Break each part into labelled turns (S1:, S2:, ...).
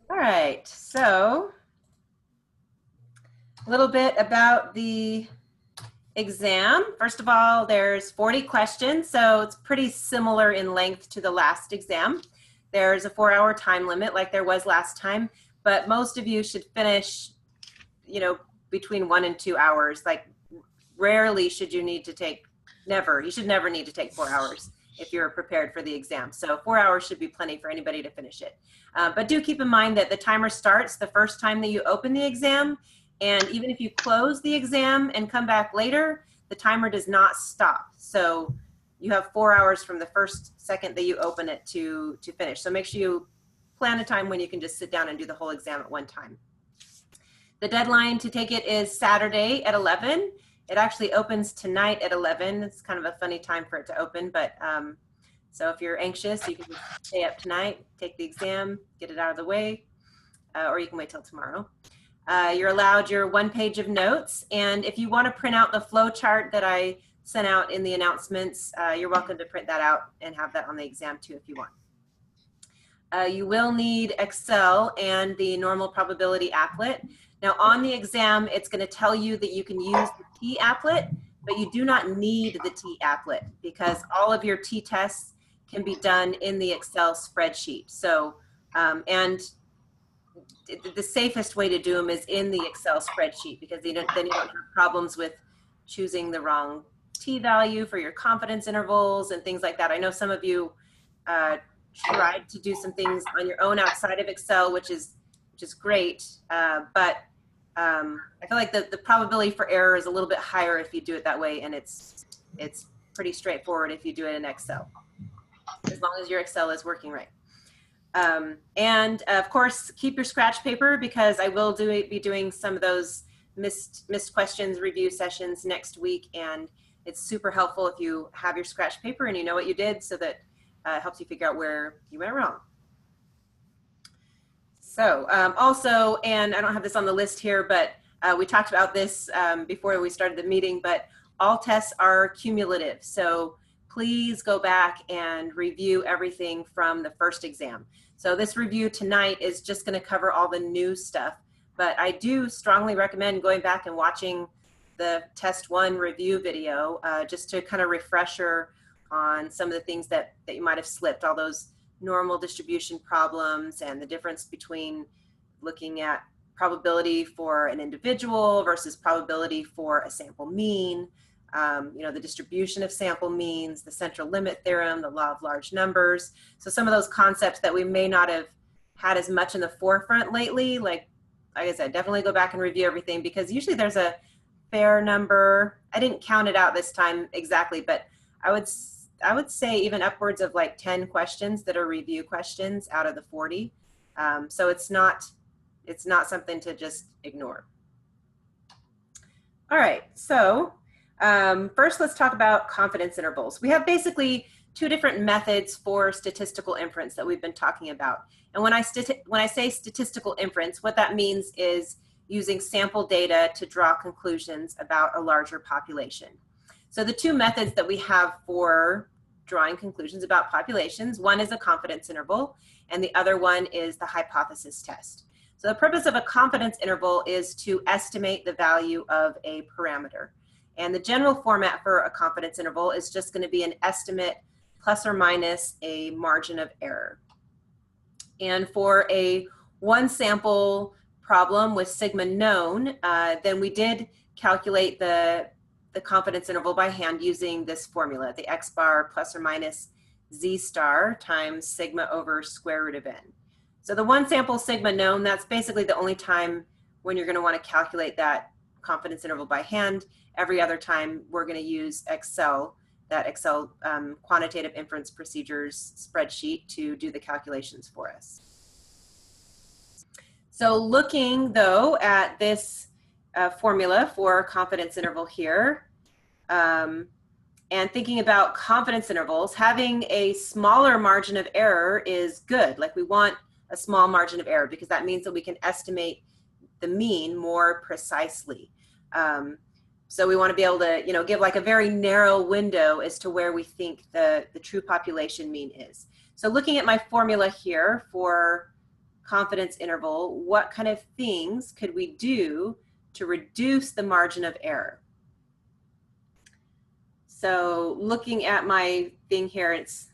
S1: All right, so a little bit about the exam. First of all, there's 40 questions, so it's pretty similar in length to the last exam. There's a 4-hour time limit like there was last time, but most of you should finish, between 1 and 2 hours. Like rarely should you need to take, you should never need to take 4 hours if you're prepared for the exam. So 4 hours should be plenty for anybody to finish it. But do keep in mind that the timer starts the first time that you open the exam, and even if you close the exam and come back later, the timer does not stop. So you have 4 hours from the first second that you open it to finish. So make sure you plan a time when you can just sit down and do the whole exam at one time. The deadline to take it is Saturday at 11. It actually opens tonight at 11. It's kind of a funny time for it to open, but so if you're anxious, you can just stay up tonight, take the exam, get it out of the way, or you can wait till tomorrow. You're allowed your 1 page of notes, and if you want to print out the flow chart that I sent out in the announcements, you're welcome to print that out and have that on the exam too if you want. You will need Excel and the normal probability applet. Now on the exam, it's going to tell you that you can use the T-applet, but you do not need the T-applet because all of your T-tests can be done in the Excel spreadsheet. So, and the safest way to do them is in the Excel spreadsheet because then you don't have problems with choosing the wrong T-value for your confidence intervals and things like that. I know some of you tried to do some things on your own outside of Excel, which is great, but I feel like the probability for error is a little bit higher if you do it that way, and it's pretty straightforward if you do it in Excel, as long as your Excel is working right. And of course, keep your scratch paper because I will be doing some of those missed questions review sessions next week, and it's super helpful if you have your scratch paper and you know what you did, so that it helps you figure out where you went wrong. So also, and I don't have this on the list here, but we talked about this before we started the meeting, but all tests are cumulative. So please go back and review everything from the first exam. So this review tonight is just going to cover all the new stuff, but I do strongly recommend going back and watching the test 1 review video just to kind of refresher on some of the things that you might have slipped, all those normal distribution problems and the difference between looking at probability for an individual versus probability for a sample mean, the distribution of sample means, the central limit theorem, the law of large numbers. So some of those concepts that we may not have had as much in the forefront lately, like I said, definitely go back and review everything because usually there's a fair number. I didn't count it out this time exactly, but I would say even upwards of like 10 questions that are review questions out of the 40. So it's not something to just ignore. All right, so first let's talk about confidence intervals. We have basically 2 different methods for statistical inference that we've been talking about. And when I say statistical inference, what that means is using sample data to draw conclusions about a larger population. So the 2 methods that we have for drawing conclusions about populations, one is a confidence interval, and the other one is the hypothesis test. So the purpose of a confidence interval is to estimate the value of a parameter. And the general format for a confidence interval is just going to be an estimate plus or minus a margin of error. And for a 1 sample problem with sigma known, then we did calculate the confidence interval by hand using this formula, the x bar plus or minus z star times sigma over square root of n. So the 1 sample sigma known, that's basically the only time when you're going to want to calculate that confidence interval by hand. Every other time we're going to use Excel, that Excel quantitative inference procedures spreadsheet to do the calculations for us. So looking though at this formula for confidence interval here, and thinking about confidence intervals, having a smaller margin of error is good. Like we want a small margin of error because that means that we can estimate the mean more precisely. So we want to be able to, give like a very narrow window as to where we think the true population mean is. So looking at my formula here for confidence interval, what kind of things could we do to reduce the margin of error? So looking at my thing here, it's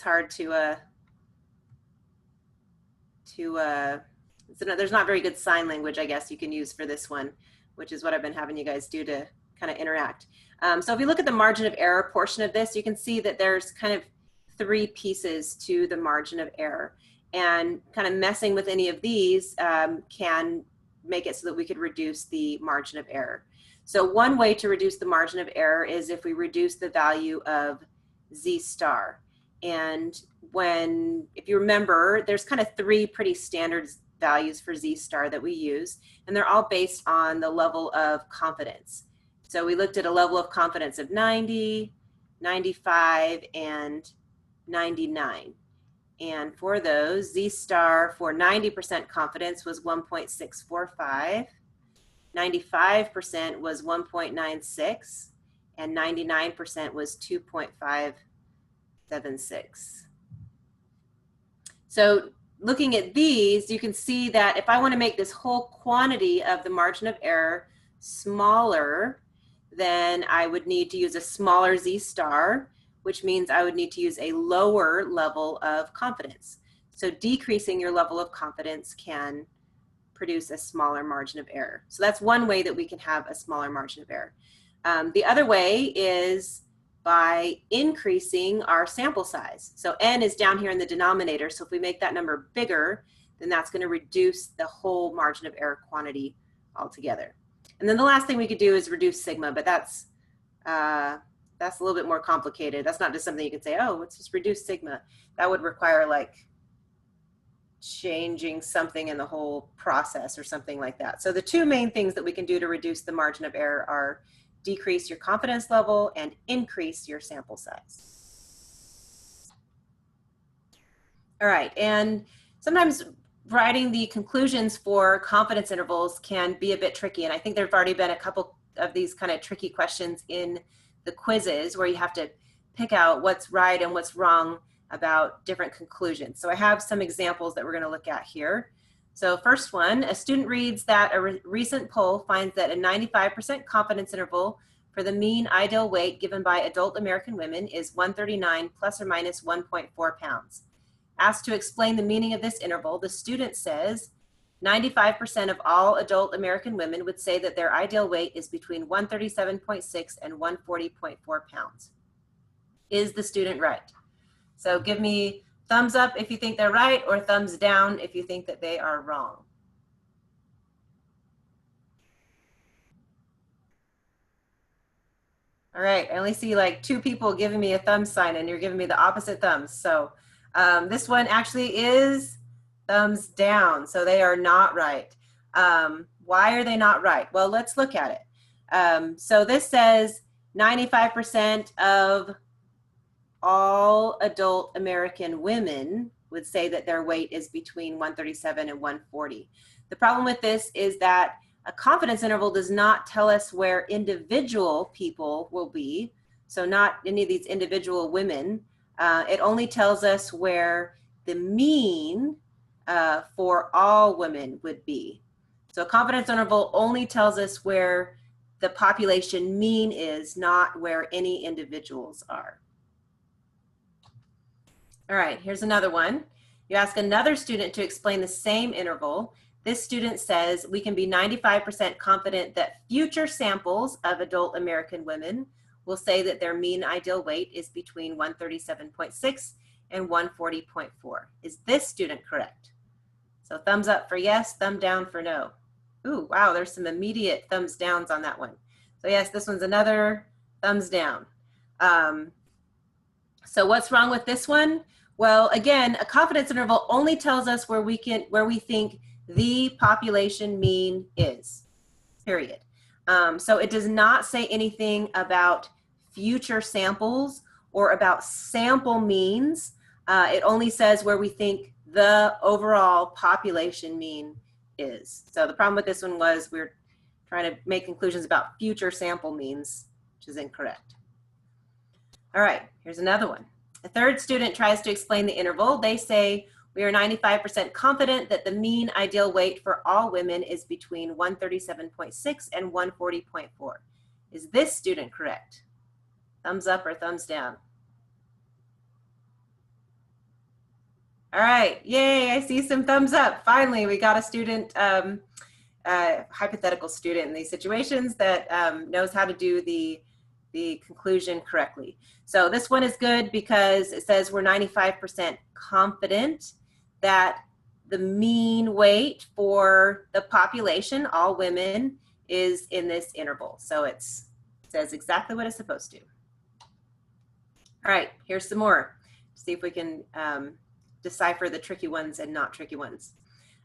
S1: hard there's not very good sign language, I guess, you can use for this one, which is what I've been having you guys do to kind of interact. So if you look at the margin of error portion of this, you can see that there's kind of 3 pieces to the margin of error. And kind of messing with any of these can make it so that we could reduce the margin of error. So one way to reduce the margin of error is if we reduce the value of Z star. And if you remember, there's kind of 3 pretty standard values for Z star that we use, and they're all based on the level of confidence. So we looked at a level of confidence of 90, 95, and 99. And for those, Z star for 90% confidence was 1.645, 95% was 1.96, and 99% was 2.576. So looking at these, you can see that if I want to make this whole quantity of the margin of error smaller, then I would need to use a smaller Z star, which means I would need to use a lower level of confidence. So decreasing your level of confidence can produce a smaller margin of error. So that's one way that we can have a smaller margin of error. The other way is by increasing our sample size. So n is down here in the denominator, so if we make that number bigger, then that's going to reduce the whole margin of error quantity altogether. And then the last thing we could do is reduce sigma, but that's a little bit more complicated. That's not just something you can say, oh, let's just reduce sigma. That would require like changing something in the whole process or something like that. So the 2 main things that we can do to reduce the margin of error are decrease your confidence level and increase your sample size. All right, and sometimes writing the conclusions for confidence intervals can be a bit tricky, and I think there have already been a couple of these kind of tricky questions in the quizzes where you have to pick out what's right and what's wrong about different conclusions. So I have some examples that we're going to look at here. So first one, a student reads that a recent poll finds that a 95% confidence interval for the mean ideal weight given by adult American women is 139 plus or minus 1.4 pounds. Asked to explain the meaning of this interval, the student says 95% of all adult American women would say that their ideal weight is between 137.6 and 140.4 pounds. Is the student right? So give me thumbs up if you think they're right, or thumbs down if you think that they are wrong. All right, I only see like 2 people giving me a thumb sign, and you're giving me the opposite thumbs. So this one actually is thumbs down, so they are not right. Why are they not right? Well, let's look at it. So this says 95% of all adult American women would say that their weight is between 137 and 140. The problem with this is that a confidence interval does not tell us where individual people will be, so not any of these individual women. It only tells us where the mean for all women would be. So a confidence interval only tells us where the population mean is, not where any individuals are. All right, here's another one. You ask another student to explain the same interval. This student says we can be 95% confident that future samples of adult American women will say that their mean ideal weight is between 137.6 and 140.4. Is this student correct? So thumbs up for yes, thumb down for no. Ooh, wow, there's some immediate thumbs downs on that one. So yes, this one's another thumbs down. So what's wrong with this one? Well, again, a confidence interval only tells us where we think the population mean is, period. So it does not say anything about future samples or about sample means. It only says where we think the overall population mean is. So the problem with this one was we're trying to make conclusions about future sample means, which is incorrect. All right, here's another one. A third student tries to explain the interval. They say We are 95% confident that the mean ideal weight for all women is between 137.6 and 140.4. Is this student correct? Thumbs up or thumbs down? All right, yay, I see some thumbs up. Finally, we got a student, hypothetical student in these situations that knows how to do the conclusion correctly. So this one is good because it says we're 95% confident that the mean weight for the population, all women, is in this interval. So it says exactly what it's supposed to. All right, here's some more. See if we can decipher the tricky ones and not tricky ones.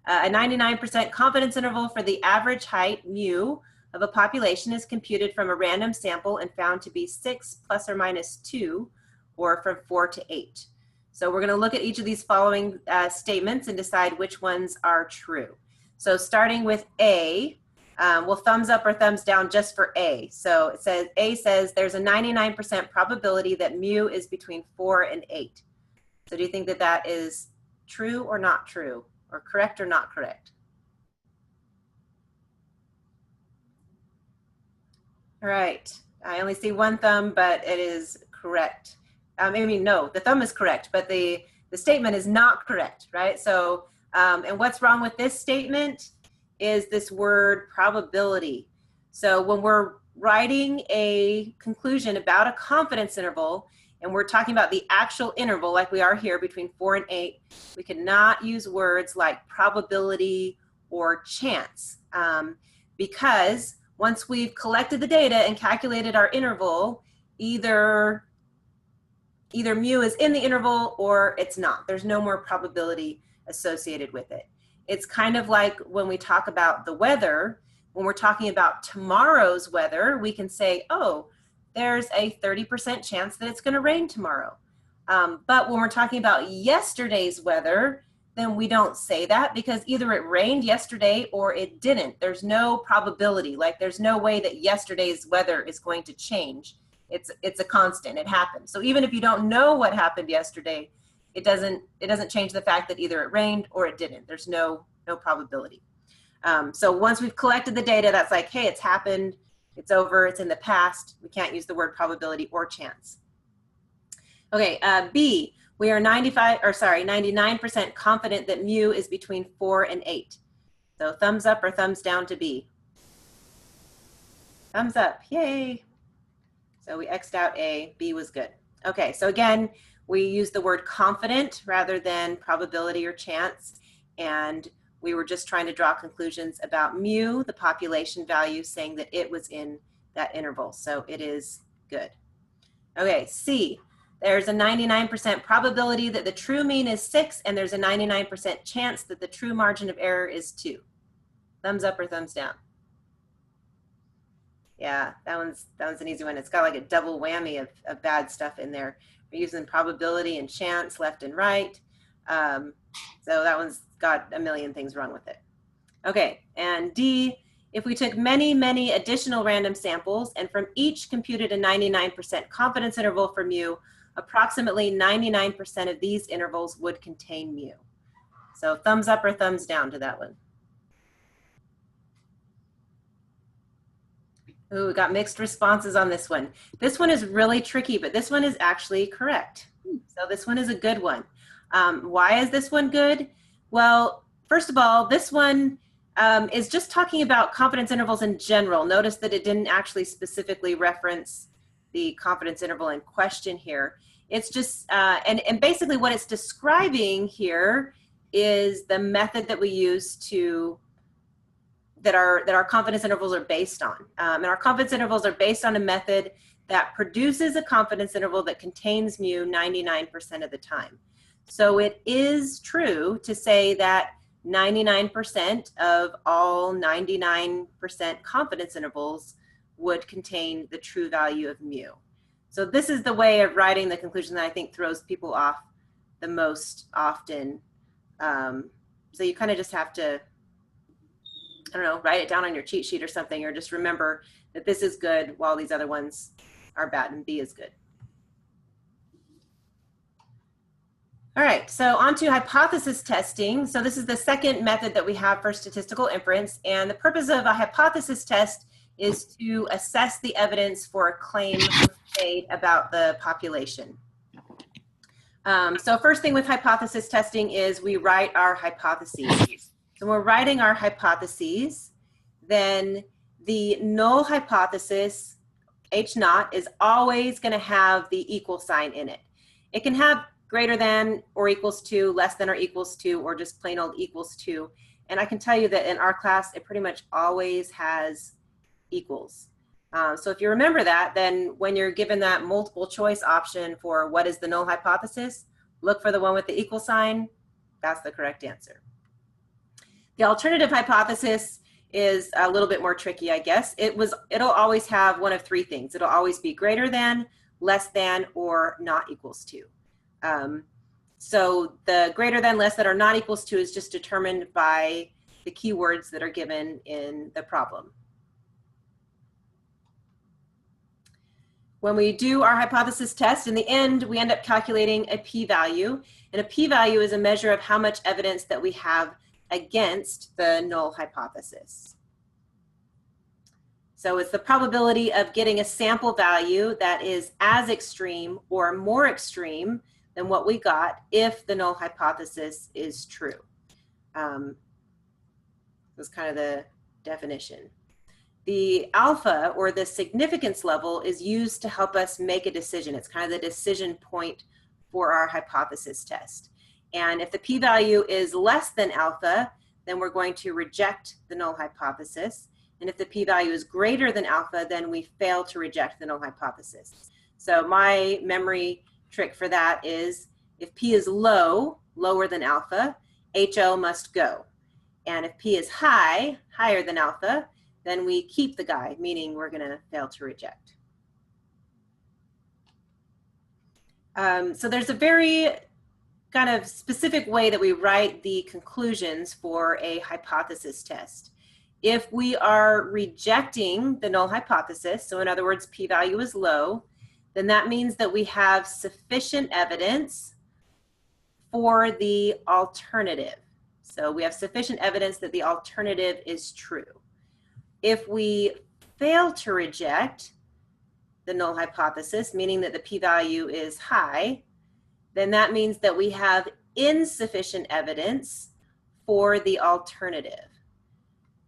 S1: A 99% confidence interval for the average height, mu, of a population is computed from a random sample and found to be 6 plus or minus 2, or from 4 to 8. So we're going to look at each of these following statements and decide which ones are true. So starting with A, we'll thumbs up or thumbs down just for A. So it says, A says there's a 99% probability that mu is between 4 and 8. So do you think that that is true or not true, or correct or not correct? All right, I only see one thumb, but it is correct. I mean, no, the thumb is correct, but the statement is not correct, right? So, and what's wrong with this statement is this word probability. So when we're writing a conclusion about a confidence interval, and we're talking about the actual interval like we are here between 4 and 8, we cannot use words like probability or chance, because once we've collected the data and calculated our interval, either mu is in the interval or it's not. There's no more probability associated with it. It's kind of like when we talk about the weather, when we're talking about tomorrow's weather, we can say, oh, there's a 30% chance that it's going to rain tomorrow. But when we're talking about yesterday's weather, then we don't say that because either it rained yesterday or it didn't. There's no probability. Like there's no way that yesterday's weather is going to change. It's a constant. It happens. So even if you don't know what happened yesterday, it doesn't change the fact that either it rained or it didn't. There's no probability. So once we've collected the data, that's like, hey, it's happened. It's over. It's in the past. We can't use the word probability or chance. Okay, B. We are 99% confident that mu is between 4 and 8. So thumbs up or thumbs down to B. Thumbs up, yay. So we X'd out A, B was good. Okay, so again, we use the word confident rather than probability or chance. And we were just trying to draw conclusions about mu, the population value, saying that it was in that interval. So it is good. Okay, C. There's a 99% probability that the true mean is 6, and there's a 99% chance that the true margin of error is 2. Thumbs up or thumbs down? Yeah, that one's an easy one. It's got like a double whammy of bad stuff in there. We're using probability and chance left and right. So that one's got a million things wrong with it. Okay, and D, if we took many, many additional random samples and from each computed a 99% confidence interval for mu, approximately 99% of these intervals would contain mu. So thumbs up or thumbs down to that one? Ooh, we got mixed responses on this one. This one is really tricky, but this one is actually correct. So this one is a good one. Why is this one good? Well, first of all, this one is just talking about confidence intervals in general. Notice that it didn't actually specifically reference the confidence interval in question here. It's just, and basically what it's describing here is the method that we use that our confidence intervals are based on. And our confidence intervals are based on a method that produces a confidence interval that contains mu 99% of the time. So it is true to say that 99% of all 99% confidence intervals would contain the true value of mu. So this is the way of writing the conclusion that I think throws people off the most often. So you kind of just have to, I don't know, write it down on your cheat sheet or something, or just remember that this is good while these other ones are bad and B is good. All right, so on to hypothesis testing. So this is the second method that we have for statistical inference, and the purpose of a hypothesis test is to assess the evidence for a claim made about the population. So first thing with hypothesis testing is we write our hypotheses. So when we're writing our hypotheses, then the null hypothesis, H naught, is always going to have the equal sign in it. It can have greater than or equals to, less than or equals to, or just plain old equals to. And I can tell you that in our class, it pretty much always has equals. So if you remember that, then when you're given that multiple choice option for what is the null hypothesis, look for the one with the equal sign. That's the correct answer. The alternative hypothesis is a little bit more tricky, I guess. It'll always have one of three things. It'll always be greater than, less than, or not equals to. So the greater than, less than, or not equals to is just determined by the keywords that are given in the problem. When we do our hypothesis test, in the end, we end up calculating a p-value. And a p-value is a measure of how much evidence that we have against the null hypothesis. So it's the probability of getting a sample value that is as extreme or more extreme than what we got if the null hypothesis is true. That's kind of the definition. The alpha, or the significance level, is used to help us make a decision. It's kind of the decision point for our hypothesis test. And if the p-value is less than alpha, then we're going to reject the null hypothesis. And if the p-value is greater than alpha, then we fail to reject the null hypothesis. So my memory trick for that is if p is low, lower than alpha, HO must go. And if p is high, higher than alpha, then we keep the guy, meaning we're going to fail to reject. So there's a very kind of specific way that we write the conclusions for a hypothesis test. If we are rejecting the null hypothesis, so in other words, p-value is low, then that means that we have sufficient evidence for the alternative. So we have sufficient evidence that the alternative is true. If we fail to reject the null hypothesis, meaning that the p-value is high, then that means that we have insufficient evidence for the alternative.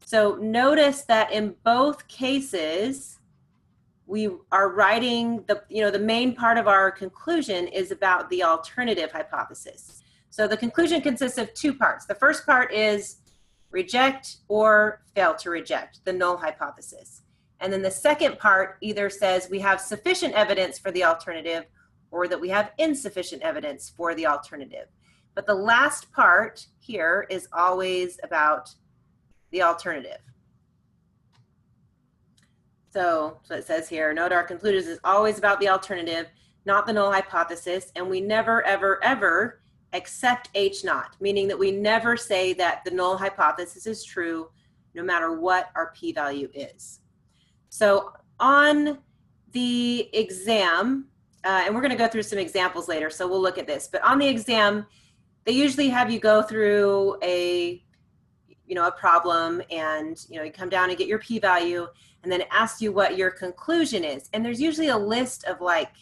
S1: So notice that in both cases, we are writing the main part of our conclusion is about the alternative hypothesis. So the conclusion consists of two parts. The first part is reject or fail to reject the null hypothesis. And then the second part either says we have sufficient evidence for the alternative or that we have insufficient evidence for the alternative. But the last part here is always about the alternative. So it says here, note our conclusion is always about the alternative, not the null hypothesis, and we never, ever, ever accept H naught, meaning that we never say that the null hypothesis is true no matter what our p-value is. So on the exam, and we're going to go through some examples later, so we'll look at this, but on the exam, they usually have you go through a problem, and you come down and get your p-value, and then it asks you what your conclusion is. And there's usually a list of like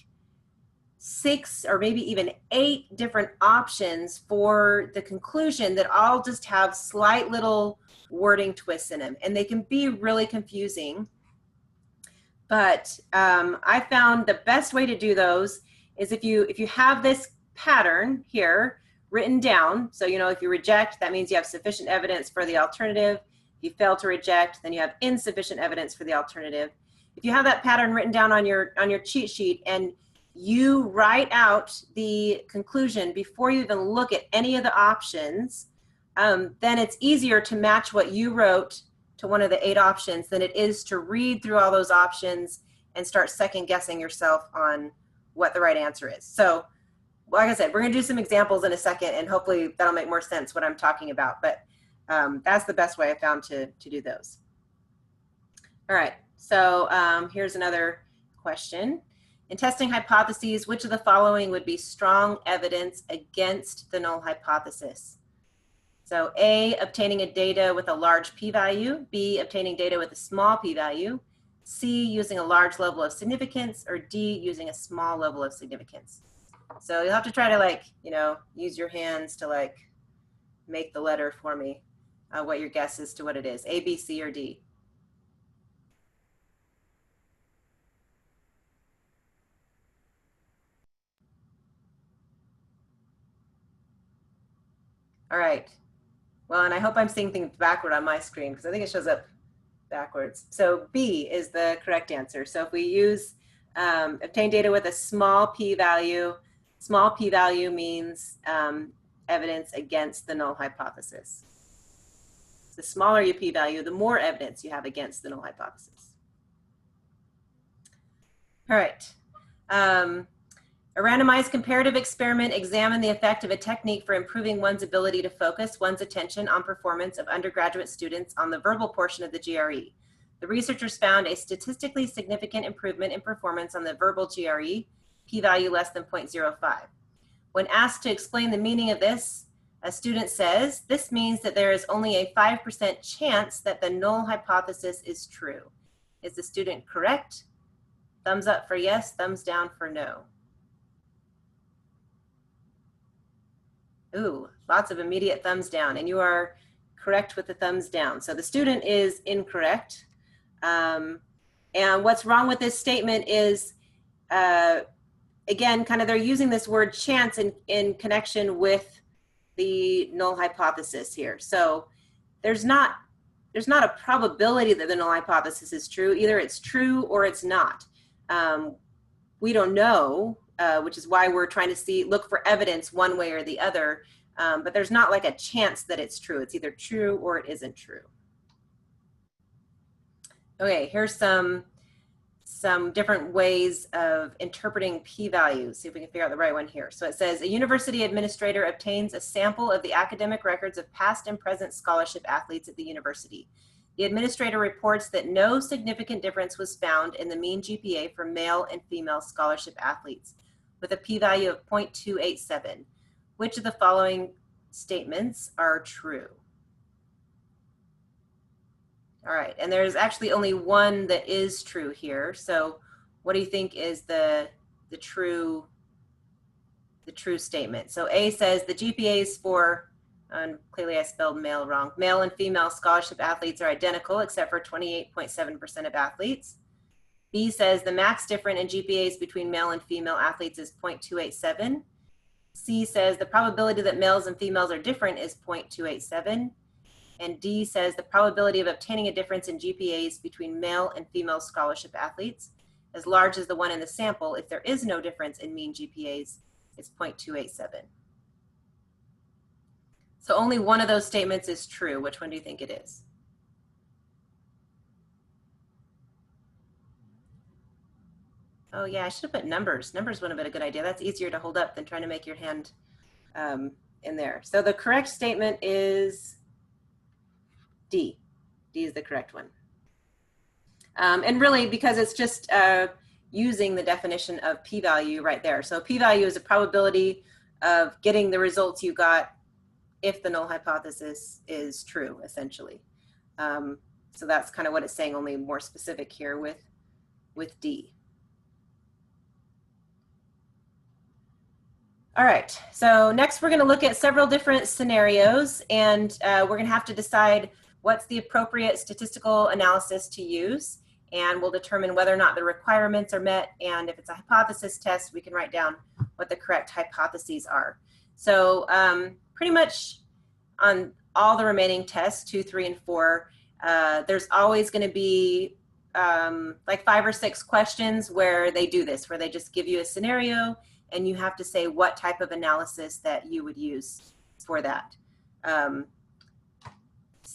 S1: 6 or maybe even 8 different options for the conclusion that all just have slight little wording twists in them, and they can be really confusing. But I found the best way to do those is if you have this pattern here written down. So if you reject, that means you have sufficient evidence for the alternative. If you fail to reject, then you have insufficient evidence for the alternative. If you have that pattern written down on your cheat sheet and you write out the conclusion before you even look at any of the options, then it's easier to match what you wrote to one of the 8 options than it is to read through all those options and start second guessing yourself on what the right answer is. So like I said, we're going to do some examples in a second, and hopefully that'll make more sense what I'm talking about. But that's the best way I found to do those. All right, so here's another question. In testing hypotheses, which of the following would be strong evidence against the null hypothesis? So A, obtaining a data with a large p-value, B, obtaining data with a small p-value, C, using a large level of significance, or D, using a small level of significance. So you'll have to try to, like, you know, use your hands to, like, make the letter for me, what your guess is to what it is, A, B, C, or D. All right. Well, and I hope I'm seeing things backward on my screen because I think it shows up backwards. So B is the correct answer. So if we use obtain data with a small p-value means evidence against the null hypothesis. The smaller your p-value, the more evidence you have against the null hypothesis. All right. A randomized comparative experiment examined the effect of a technique for improving one's ability to focus one's attention on performance of undergraduate students on the verbal portion of the GRE. The researchers found a statistically significant improvement in performance on the verbal GRE, p-value less than 0.05. When asked to explain the meaning of this, a student says, "This means that there is only a 5% chance that the null hypothesis is true." Is the student correct? Thumbs up for yes, thumbs down for no. Ooh, lots of immediate thumbs down, and you are correct with the thumbs down. So the student is incorrect. And what's wrong with this statement is, again, kind of they're using this word chance in connection with the null hypothesis here. So there's not a probability that the null hypothesis is true. Either it's true or it's not. We don't know. Which is why we're trying to look for evidence one way or the other, but there's not like a chance that it's true. It's either true or it isn't true. Okay, here's some different ways of interpreting p-values. See if we can figure out the right one here. So it says, a university administrator obtains a sample of the academic records of past and present scholarship athletes at the university. The administrator reports that no significant difference was found in the mean GPA for male and female scholarship athletes, with a p-value of 0.287. Which of the following statements are true? All right, and there's actually only one that is true here. So what do you think is the true statement? So A says the GPAs for, and clearly I spelled male wrong, male and female scholarship athletes are identical except for 28.7% of athletes. B says the max difference in GPAs between male and female athletes is 0.287. C says the probability that males and females are different is 0.287. And D says the probability of obtaining a difference in GPAs between male and female scholarship athletes, as large as the one in the sample, if there is no difference in mean GPAs, is 0.287. So only one of those statements is true. Which one do you think it is? Oh yeah, I should have put numbers. Numbers would have been a good idea. That's easier to hold up than trying to make your hand in there. So the correct statement is D. D is the correct one. And really, because it's just using the definition of p-value right there. So p-value is a probability of getting the results you got if the null hypothesis is true, essentially. So that's kind of what it's saying, only more specific here with D. All right, so next we're going to look at several different scenarios, and we're going to have to decide what's the appropriate statistical analysis to use, and we'll determine whether or not the requirements are met, and if it's a hypothesis test, we can write down what the correct hypotheses are. So pretty much on all the remaining tests, 2, 3, and 4, there's always going to be like 5 or 6 questions where they do this, where they just give you a scenario, and you have to say what type of analysis that you would use for that. And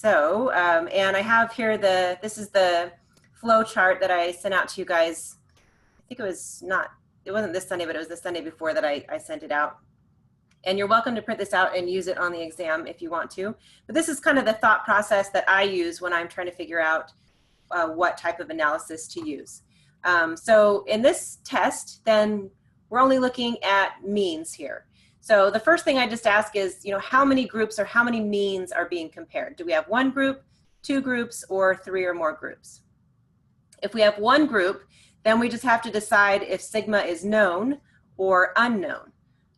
S1: I have here this is the flow chart that I sent out to you guys. I think it wasn't this Sunday, but it was the Sunday before that I sent it out. And you're welcome to print this out and use it on the exam if you want to. But this is kind of the thought process that I use when I'm trying to figure out what type of analysis to use. So in this test, then we're only looking at means here. So the first thing I just ask is, how many groups or how many means are being compared? Do we have one group, two groups, or three or more groups? If we have one group, then we just have to decide if sigma is known or unknown.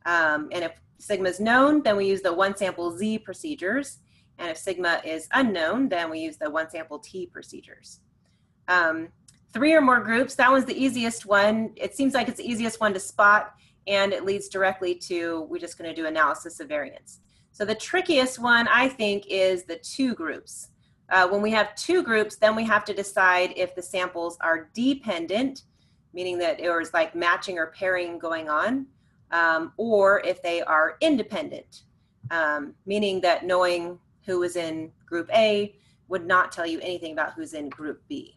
S1: And if sigma is known, then we use the one sample Z procedures. And if sigma is unknown, then we use the one sample T procedures. Three or more groups, that one's the easiest one. It seems like it's the easiest one to spot, and it leads directly to, we're just going to do analysis of variance. So the trickiest one, I think, is the two groups. When we have two groups, then we have to decide if the samples are dependent, meaning that there's like matching or pairing going on, or if they are independent, meaning that knowing who is in group A would not tell you anything about who's in group B.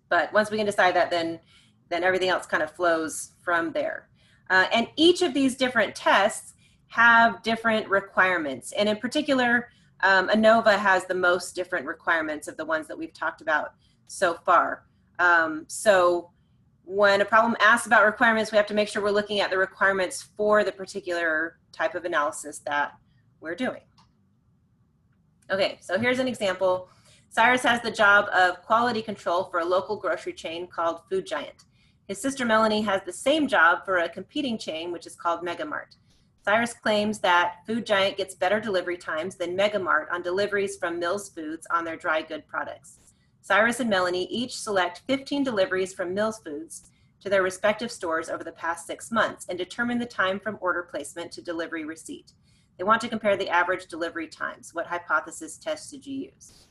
S1: But once we can decide that, then everything else kind of flows from there. And each of these different tests have different requirements. And in particular, ANOVA has the most different requirements of the ones that we've talked about so far. So when a problem asks about requirements, we have to make sure we're looking at the requirements for the particular type of analysis that we're doing. Okay, so here's an example. Cyrus has the job of quality control for a local grocery chain called Food Giant. His sister Melanie has the same job for a competing chain, which is called Megamart. Cyrus claims that Food Giant gets better delivery times than Megamart on deliveries from Mills Foods on their dry good products. Cyrus and Melanie each select 15 deliveries from Mills Foods to their respective stores over the past 6 months and determine the time from order placement to delivery receipt. They want to compare the average delivery times. What hypothesis test did you use?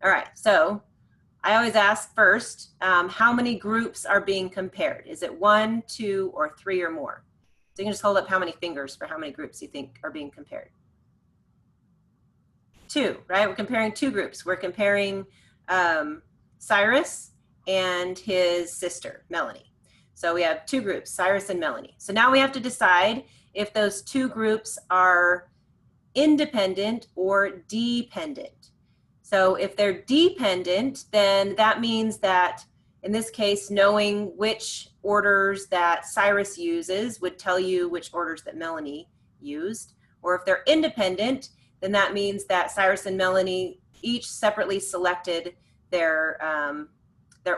S1: All right, so I always ask first, how many groups are being compared? Is it 1, 2, or 3 or more? So you can just hold up how many fingers for how many groups you think are being compared. 2, right? We're comparing 2 groups. We're comparing Cyrus and his sister, Melanie. So we have 2 groups, Cyrus and Melanie. So now we have to decide if those 2 groups are independent or dependent. So if they're dependent, then that means that, in this case, knowing which orders that Cyrus uses would tell you which orders that Melanie used. Or if they're independent, then that means that Cyrus and Melanie each separately selected their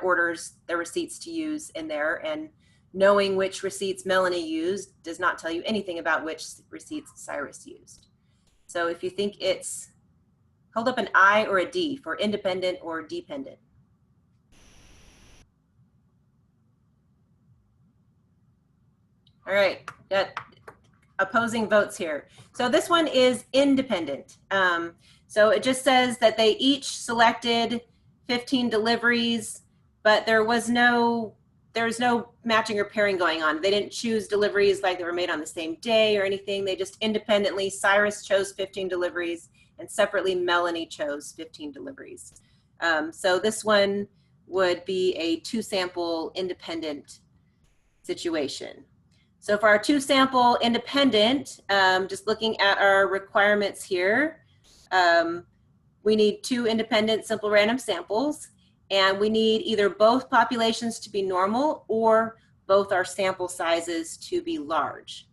S1: orders, their receipts to use in there, and knowing which receipts Melanie used does not tell you anything about which receipts Cyrus used. So if you think it's, hold up an I or a D for independent or dependent. All right, got opposing votes here. So this one is independent. So it just says that they each selected 15 deliveries, but there's no matching or pairing going on. They didn't choose deliveries like they were made on the same day or anything. They just independently, Cyrus chose 15 deliveries and separately Melanie chose 15 deliveries. So this one would be a 2-sample independent situation. So for our 2-sample independent, just looking at our requirements here, we need 2 independent simple random samples, and we need either both populations to be normal or both our sample sizes to be large,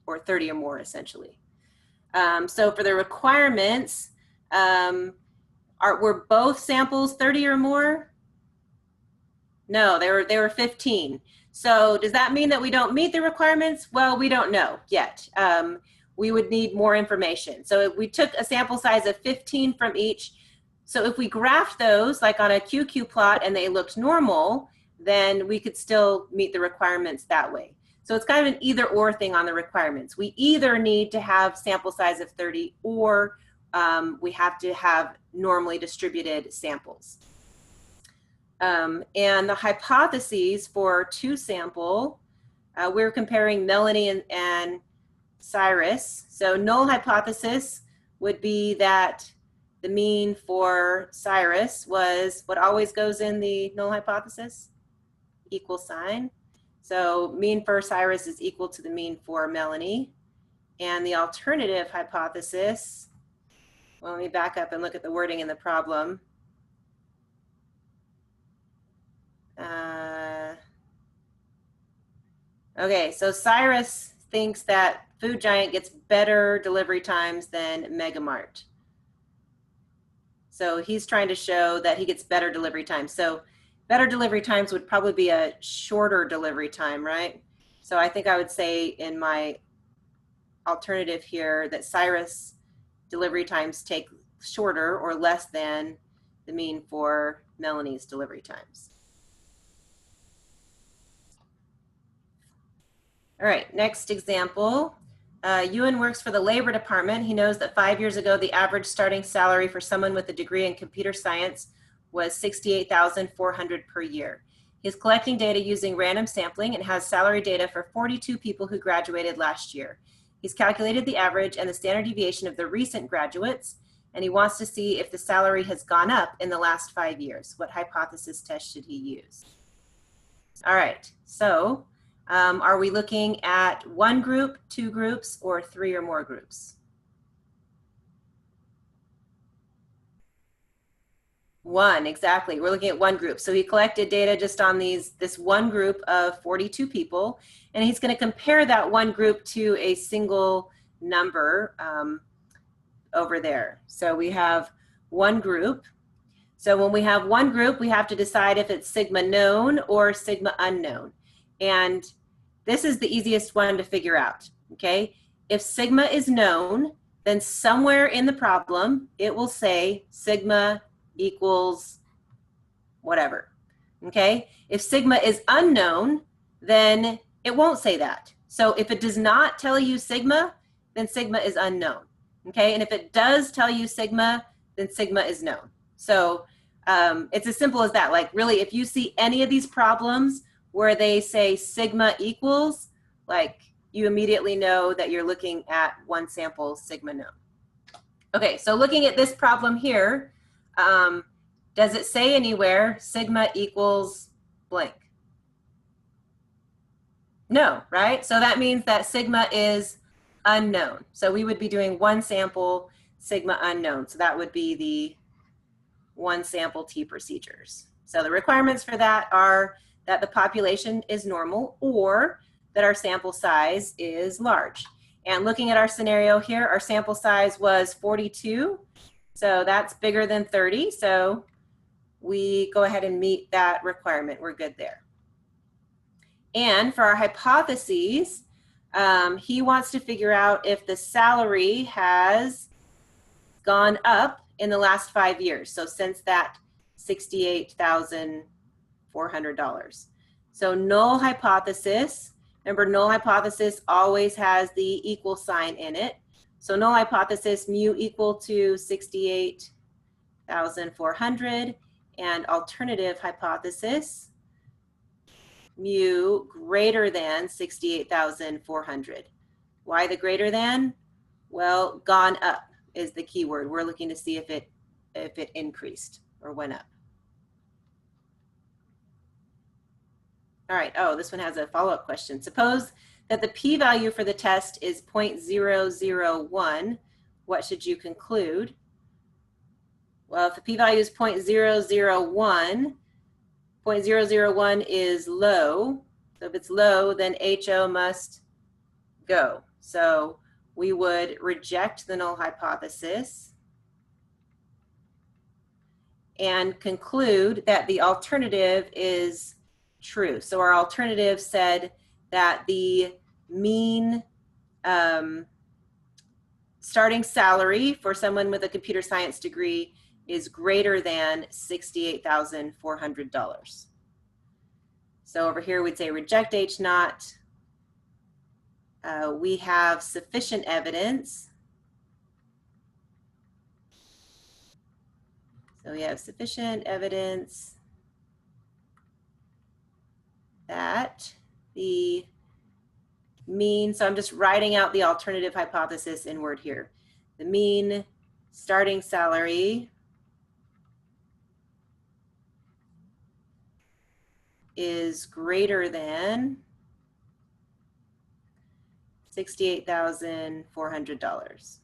S1: or 30 or more essentially. So for the requirements, were both samples 30 or more? No, they were 15. So does that mean that we don't meet the requirements? Well, we don't know yet. We would need more information. So if we took a sample size of 15 from each, so if we graphed those like on a QQ plot and they looked normal, then we could still meet the requirements that way. So it's kind of an either or thing on the requirements. We either need to have sample size of 30 or we have to have normally distributed samples. And the hypotheses for 2-sample, we're comparing Melanie and Cyrus. So null hypothesis would be that the mean for Cyrus was what always goes in the null hypothesis, equal sign. So mean for Cyrus is equal to the mean for Melanie. And the alternative hypothesis, well, let me back up and look at the wording in the problem. Okay, so Cyrus thinks that Food Giant gets better delivery times than Megamart. So he's trying to show that he gets better delivery times. So better delivery times would probably be a shorter delivery time, right? So I think I would say in my alternative here that Cyrus delivery times take shorter or less than the mean for Melanie's delivery times. All right, next example. Ewan works for the labor department. He knows that 5 years ago, the average starting salary for someone with a degree in computer science was $68,400 per year. He's collecting data using random sampling and has salary data for 42 people who graduated last year. He's calculated the average and the standard deviation of the recent graduates, and he wants to see if the salary has gone up in the last 5 years. What hypothesis test should he use? All right, so are we looking at one group, two groups, or three or more groups? One, exactly. We're looking at one group. So he collected data just on this one group of 42 people, and he's going to compare that one group to a single number over there. So we have one group. So when we have one group, we have to decide if it's sigma known or sigma unknown. And this is the easiest one to figure out, okay? If sigma is known, then somewhere in the problem, it will say sigma equals whatever, okay? If sigma is unknown, then it won't say that. So if it does not tell you sigma, then sigma is unknown, okay? And if it does tell you sigma, then sigma is known. So it's as simple as that. Like really, if you see any of these problems where they say sigma equals, like you immediately know that you're looking at one sample sigma known. Okay, so looking at this problem here, does it say anywhere sigma equals blank? No, right? So that means that sigma is unknown. So we would be doing one sample sigma unknown. So that would be the one sample T procedures. So the requirements for that are that the population is normal or that our sample size is large. And looking at our scenario here, our sample size was 42. So that's bigger than 30. So we go ahead and meet that requirement. We're good there. And for our hypotheses, he wants to figure out if the salary has gone up in the last 5 years. So since that $68,400. So null hypothesis, remember null hypothesis always has the equal sign in it. So null hypothesis mu equal to 68,400 and alternative hypothesis mu greater than 68,400. Why the greater than? Well, gone up is the key word. We're looking to see if it increased or went up. All right, oh, this one has a follow-up question. Suppose that the p-value for the test is 0.001. What should you conclude? Well, if the p-value is 0.001, 0.001 is low. So if it's low, then HO must go. So we would reject the null hypothesis and conclude that the alternative is true. So our alternative said that the mean starting salary for someone with a computer science degree is greater than $68,400. So over here we'd say reject H naught. We have sufficient evidence. So we have sufficient evidence that the mean, so I'm just writing out the alternative hypothesis in word here. The mean starting salary is greater than $68,400.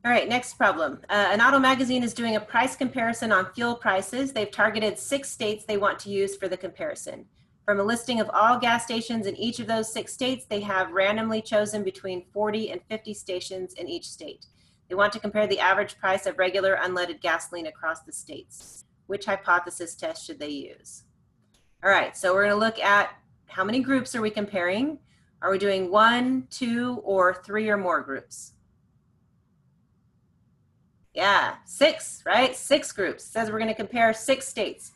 S1: All right, next problem. An auto magazine is doing a price comparison on fuel prices. They've targeted 6 states they want to use for the comparison. From a listing of all gas stations in each of those 6 states, they have randomly chosen between 40 and 50 stations in each state. They want to compare the average price of regular unleaded gasoline across the states. Which hypothesis test should they use? All right, so we're going to look at how many groups are we comparing? Are we doing 1, 2, or 3 or more groups? Yeah, 6, right? 6 groups. It says we're going to compare 6 states.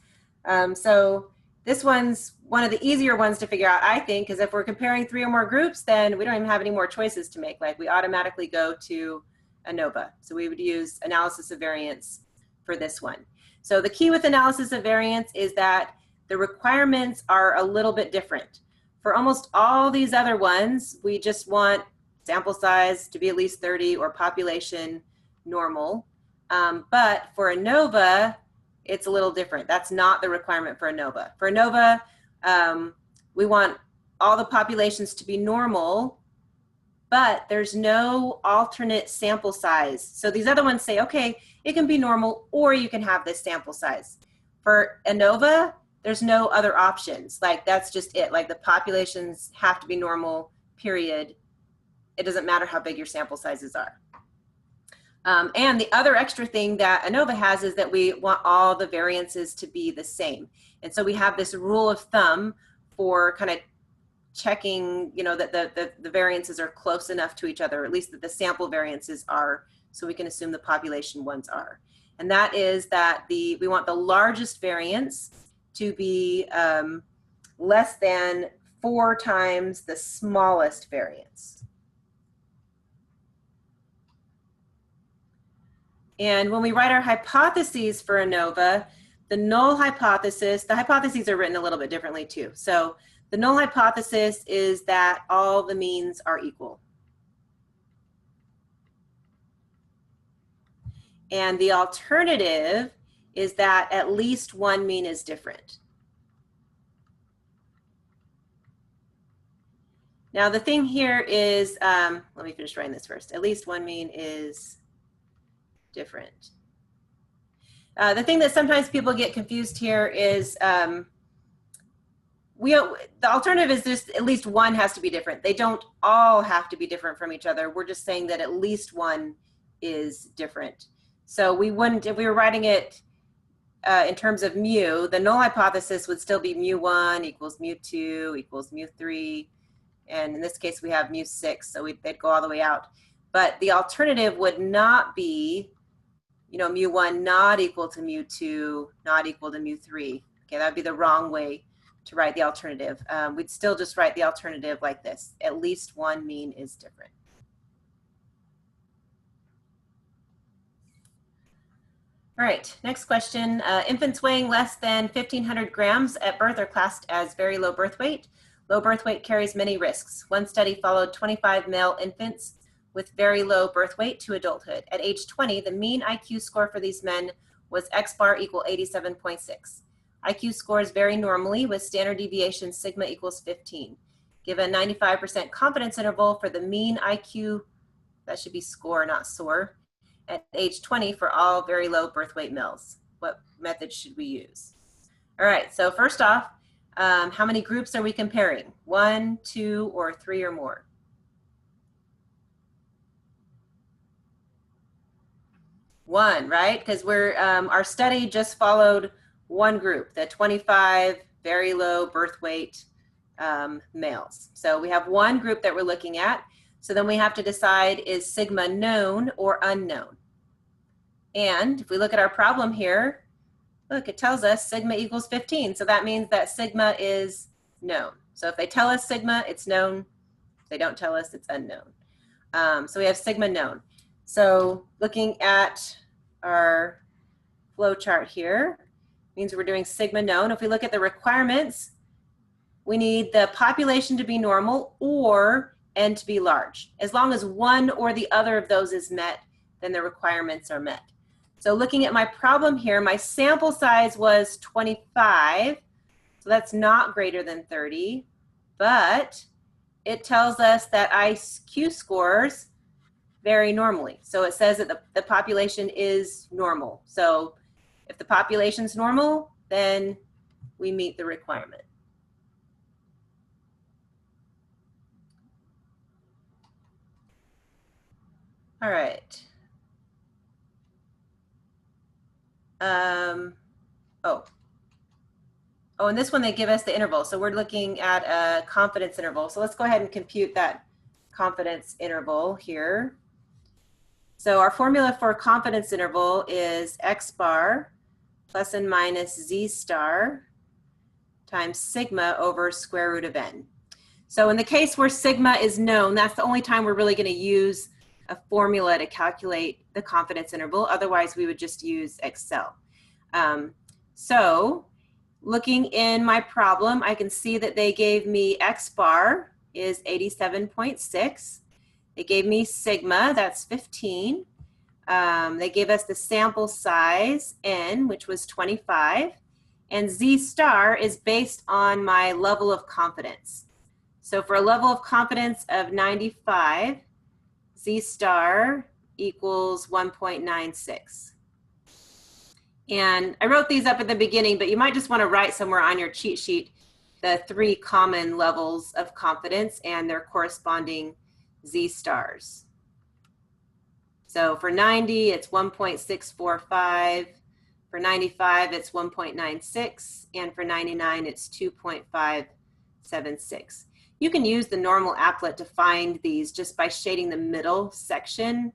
S1: So this one's one of the easier ones to figure out, I think, because if we're comparing 3 or more groups, then we don't even have any more choices to make. Like, we automatically go to ANOVA. So we would use analysis of variance for this one. So the key with analysis of variance is that the requirements are a little bit different. For almost all these other ones, we just want sample size to be at least 30 or population normal. But for ANOVA, it's a little different. That's not the requirement for ANOVA. For ANOVA, we want all the populations to be normal, but there's no alternate sample size. So these other ones say, okay, it can be normal or you can have this sample size. For ANOVA, there's no other options. Like, that's just it. Like, the populations have to be normal, period. It doesn't matter how big your sample sizes are. And the other extra thing that ANOVA has is that we want all the variances to be the same. And so we have this rule of thumb for kind of checking, you know, that the variances are close enough to each other, or at least that the sample variances are, so we can assume the population ones are. And that is that we want the largest variance to be less than 4 times the smallest variance. And when we write our hypotheses for ANOVA, the null hypothesis, the hypotheses are written a little bit differently too. So the null hypothesis is that all the means are equal. And the alternative is that at least one mean is different. Now the thing here is, let me finish writing this first. At least one mean is different. The thing that sometimes people get confused here is the alternative is just at least one has to be different. They don't all have to be different from each other. We're just saying that at least one is different. So we wouldn't, if we were writing it in terms of mu, the null hypothesis would still be mu1 equals mu2 equals mu3. And in this case, we have mu6, so they'd go all the way out. But the alternative would not be, you know, mu1 not equal to mu2, not equal to mu3. Okay, that would be the wrong way to write the alternative. We'd still just write the alternative like this. At least one mean is different. All right, next question. Infants weighing less than 1,500 grams at birth are classed as very low birth weight. Low birth weight carries many risks. One study followed 25 male infants with very low birth weight to adulthood. At age 20, the mean IQ score for these men was X bar equal 87.6. IQ scores vary normally with standard deviation sigma equals 15. Give a 95% confidence interval for the mean IQ, that should be score, not SOAR, at age 20 for all very low birth weight males. What method should we use? All right, so first off, how many groups are we comparing? 1, 2, or 3 or more? One, right? Because we're our study just followed one group, the 25 very low birth weight males. So we have one group that we're looking at. So then we have to decide, is sigma known or unknown? And if we look at our problem here, look, it tells us sigma equals 15. So that means that sigma is known. So if they tell us sigma, it's known. If they don't tell us, it's unknown. So we have sigma known. So looking at our flow chart here, means we're doing sigma known. If we look at the requirements, we need the population to be normal or n to be large. As long as one or the other of those is met, then the requirements are met. So looking at my problem here, my sample size was 25, so that's not greater than 30, but it tells us that IQ scores very normally. So it says that the population is normal. So if the population's normal, then we meet the requirement. All right. Oh, and this one they give us the interval. So we're looking at a confidence interval. So let's go ahead and compute that confidence interval here. So our formula for confidence interval is x bar plus and minus z star times sigma over square root of n. So in the case where sigma is known, that's the only time we're really going to use a formula to calculate the confidence interval. Otherwise, we would just use Excel. So looking in my problem, I can see that they gave me x bar is 87.6. They gave me sigma, that's 15. They gave us the sample size, n, which was 25. And z star is based on my level of confidence. So for a level of confidence of 95, z star equals 1.96. And I wrote these up at the beginning, but you might just want to write somewhere on your cheat sheet the 3 common levels of confidence and their corresponding z stars. So for 90, it's 1.645. For 95, it's 1.96. And for 99, it's 2.576. You can use the normal applet to find these just by shading the middle section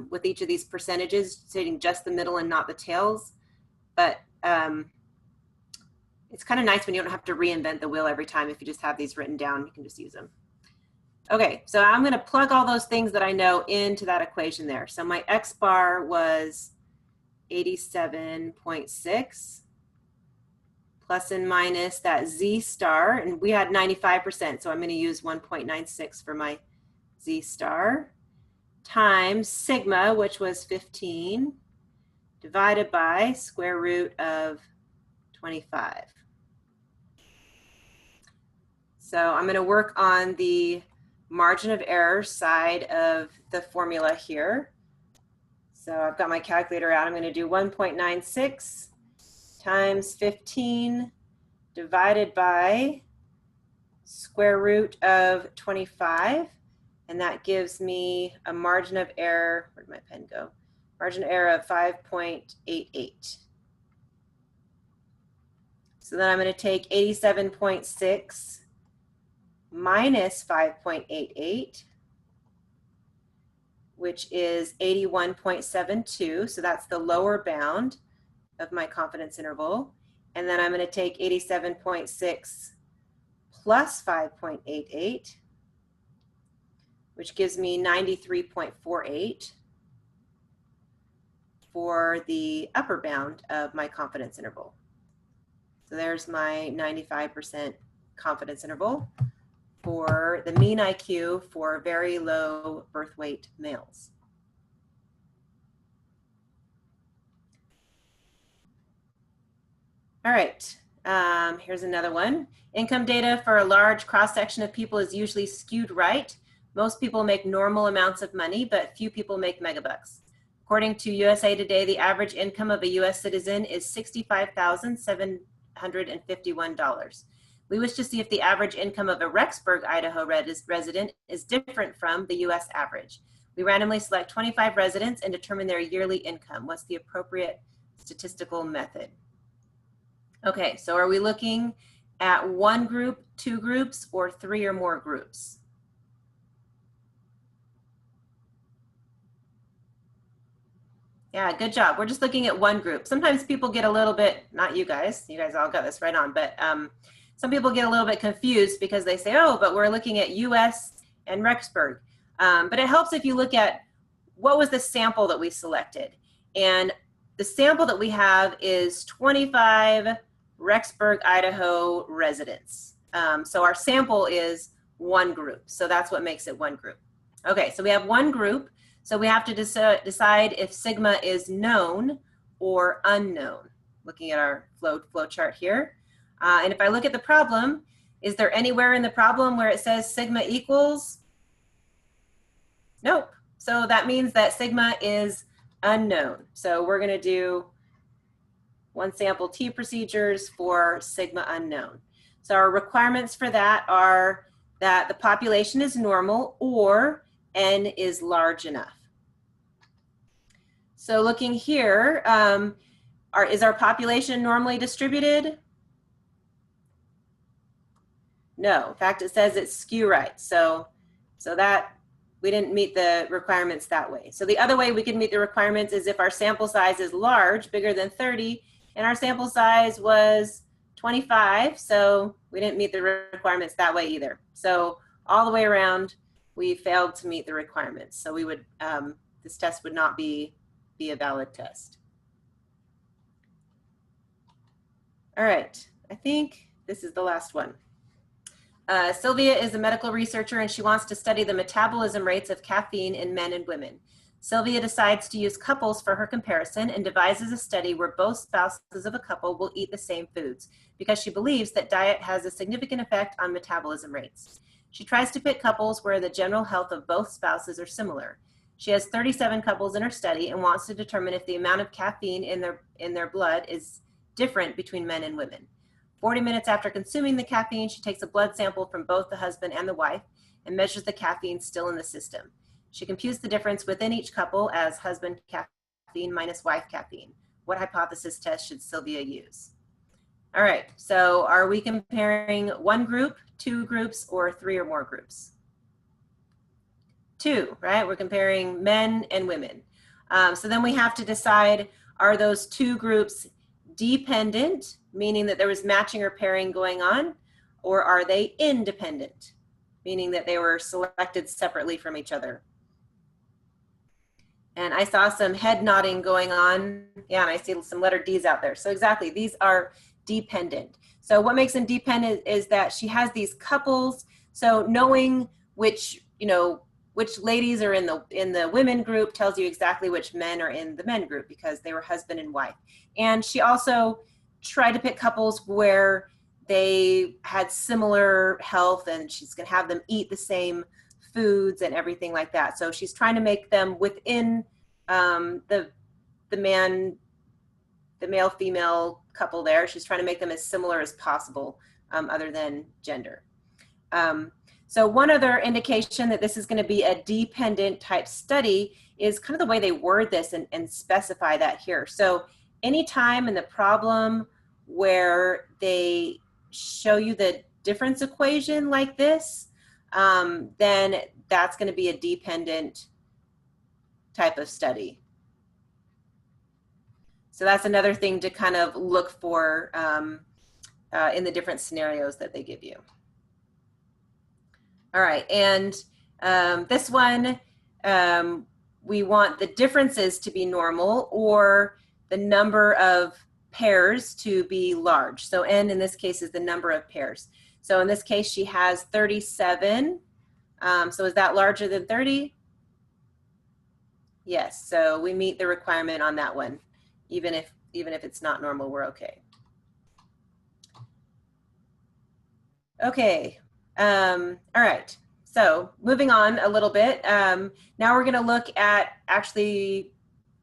S1: with each of these percentages, shading just the middle and not the tails. But it's kind of nice when you don't have to reinvent the wheel every time. If you just have these written down, you can just use them. Okay, so I'm going to plug all those things that I know into that equation there. So my x bar was 87.6 plus and minus that z star, and we had 95%, so I'm going to use 1.96 for my z star, times sigma, which was 15, divided by square root of 25. So I'm going to work on the margin of error side of the formula here. So I've got my calculator out. I'm going to do 1.96 times 15 divided by square root of 25. And that gives me a margin of error, where'd my pen go? Margin of error of 5.88. So then I'm going to take 87.6 minus 5.88, which is 81.72. So that's the lower bound of my confidence interval. And then I'm going to take 87.6 plus 5.88, which gives me 93.48 for the upper bound of my confidence interval. So there's my 95% confidence interval for the mean IQ for very low birth weight males. All right, here's another one. Income data for a large cross-section of people is usually skewed right. Most people make normal amounts of money, but few people make megabucks. According to USA Today, the average income of a US citizen is $65,751. We wish to see if the average income of a Rexburg, Idaho resident is different from the US average. We randomly select 25 residents and determine their yearly income. What's the appropriate statistical method? Okay, so are we looking at one group, two groups, or 3 or more groups? Yeah, good job. We're just looking at one group. Sometimes people get a little bit, not you guys all got this right on, but some people get a little bit confused because they say, oh, but we're looking at US and Rexburg. But it helps if you look at what was the sample that we selected. And the sample that we have is 25 Rexburg, Idaho residents. So our sample is one group. So that's what makes it one group. Okay, so we have one group. So we have to decide if sigma is known or unknown. Looking at our flow chart here. And if I look at the problem, is there anywhere in the problem where it says sigma equals? Nope. So that means that sigma is unknown. So we're going to do one sample T procedures for sigma unknown. So our requirements for that are that the population is normal or N is large enough. So looking here, is our population normally distributed? No, in fact, it says it's skew right. So that we didn't meet the requirements that way. So the other way we can meet the requirements is if our sample size is large, bigger than 30, and our sample size was 25, so we didn't meet the requirements that way either. So all the way around, we failed to meet the requirements. So we would, this test would not be a valid test. All right, I think this is the last one. Sylvia is a medical researcher and she wants to study the metabolism rates of caffeine in men and women. Sylvia decides to use couples for her comparison and devises a study where both spouses of a couple will eat the same foods because she believes that diet has a significant effect on metabolism rates. She tries to pick couples where the general health of both spouses are similar. She has 37 couples in her study and wants to determine if the amount of caffeine in their blood is different between men and women. 40 minutes after consuming the caffeine, she takes a blood sample from both the husband and the wife and measures the caffeine still in the system. She computes the difference within each couple as husband caffeine minus wife caffeine. What hypothesis test should Sylvia use? All right, so are we comparing one group, two groups, or three or more groups? Two, right? We're comparing men and women. So then we have to decide, are those two groups dependent, meaning that there was matching or pairing going on, or are they independent, meaning that they were selected separately from each other? And I saw some head nodding going on. Yeah, and I see some letter D's out there. So exactly, these are dependent. So what makes them dependent is that she has these couples. So knowing which ladies are in the women group tells you exactly which men are in the men group because they were husband and wife. And she also tried to pick couples where they had similar health and she's going to have them eat the same foods and everything like that. So she's trying to make them within the male-female couple there. She's trying to make them as similar as possible other than gender. So one other indication that this is going to be a dependent type study is kind of the way they word this and specify that here. So anytime in the problem where they show you the difference equation like this, then that's going to be a dependent type of study. So that's another thing to kind of look for in the different scenarios that they give you. All right, and this one, we want the differences to be normal or the number of pairs to be large. So N in this case is the number of pairs. So in this case, she has 37. So is that larger than 30? Yes, so we meet the requirement on that one. Even if it's not normal, we're okay. Okay, all right. So moving on a little bit, now we're gonna look at actually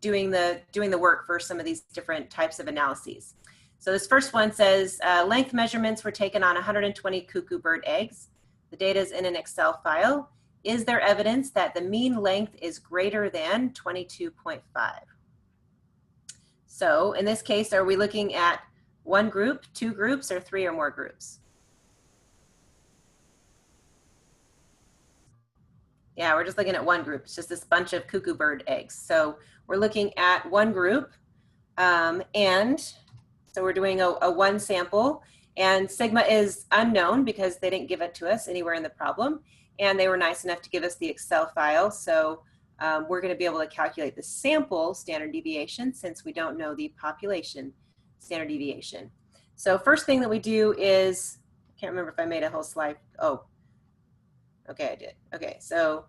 S1: doing the work for some of these different types of analyses. So this first one says, length measurements were taken on 120 cuckoo bird eggs. The data is in an Excel file. Is there evidence that the mean length is greater than 22.5? So in this case, are we looking at one group, two groups, or three or more groups? Yeah, we're just looking at one group. It's just this bunch of cuckoo bird eggs. So we're looking at one group, and so we're doing a one sample, and sigma is unknown because they didn't give it to us anywhere in the problem, and they were nice enough to give us the Excel file. So we're going to be able to calculate the sample standard deviation since we don't know the population standard deviation. So first thing that we do is, I can't remember if I made a whole slide. Oh, okay, I did. Okay, so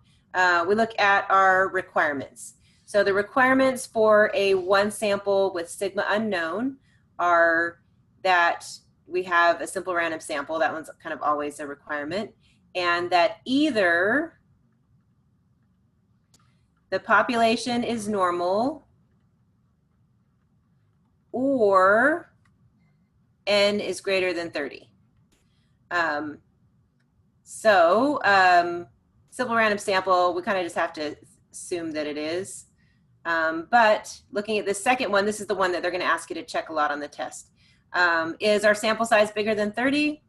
S1: we look at our requirements. So the requirements for a one sample with sigma unknown are that we have a simple random sample. That one's kind of always a requirement. And that either the population is normal, or n is greater than 30. Simple random sample, we kind of just have to assume that it is. But looking at the second one, this is the one that they're going to ask you to check a lot on the test. Is our sample size bigger than 30?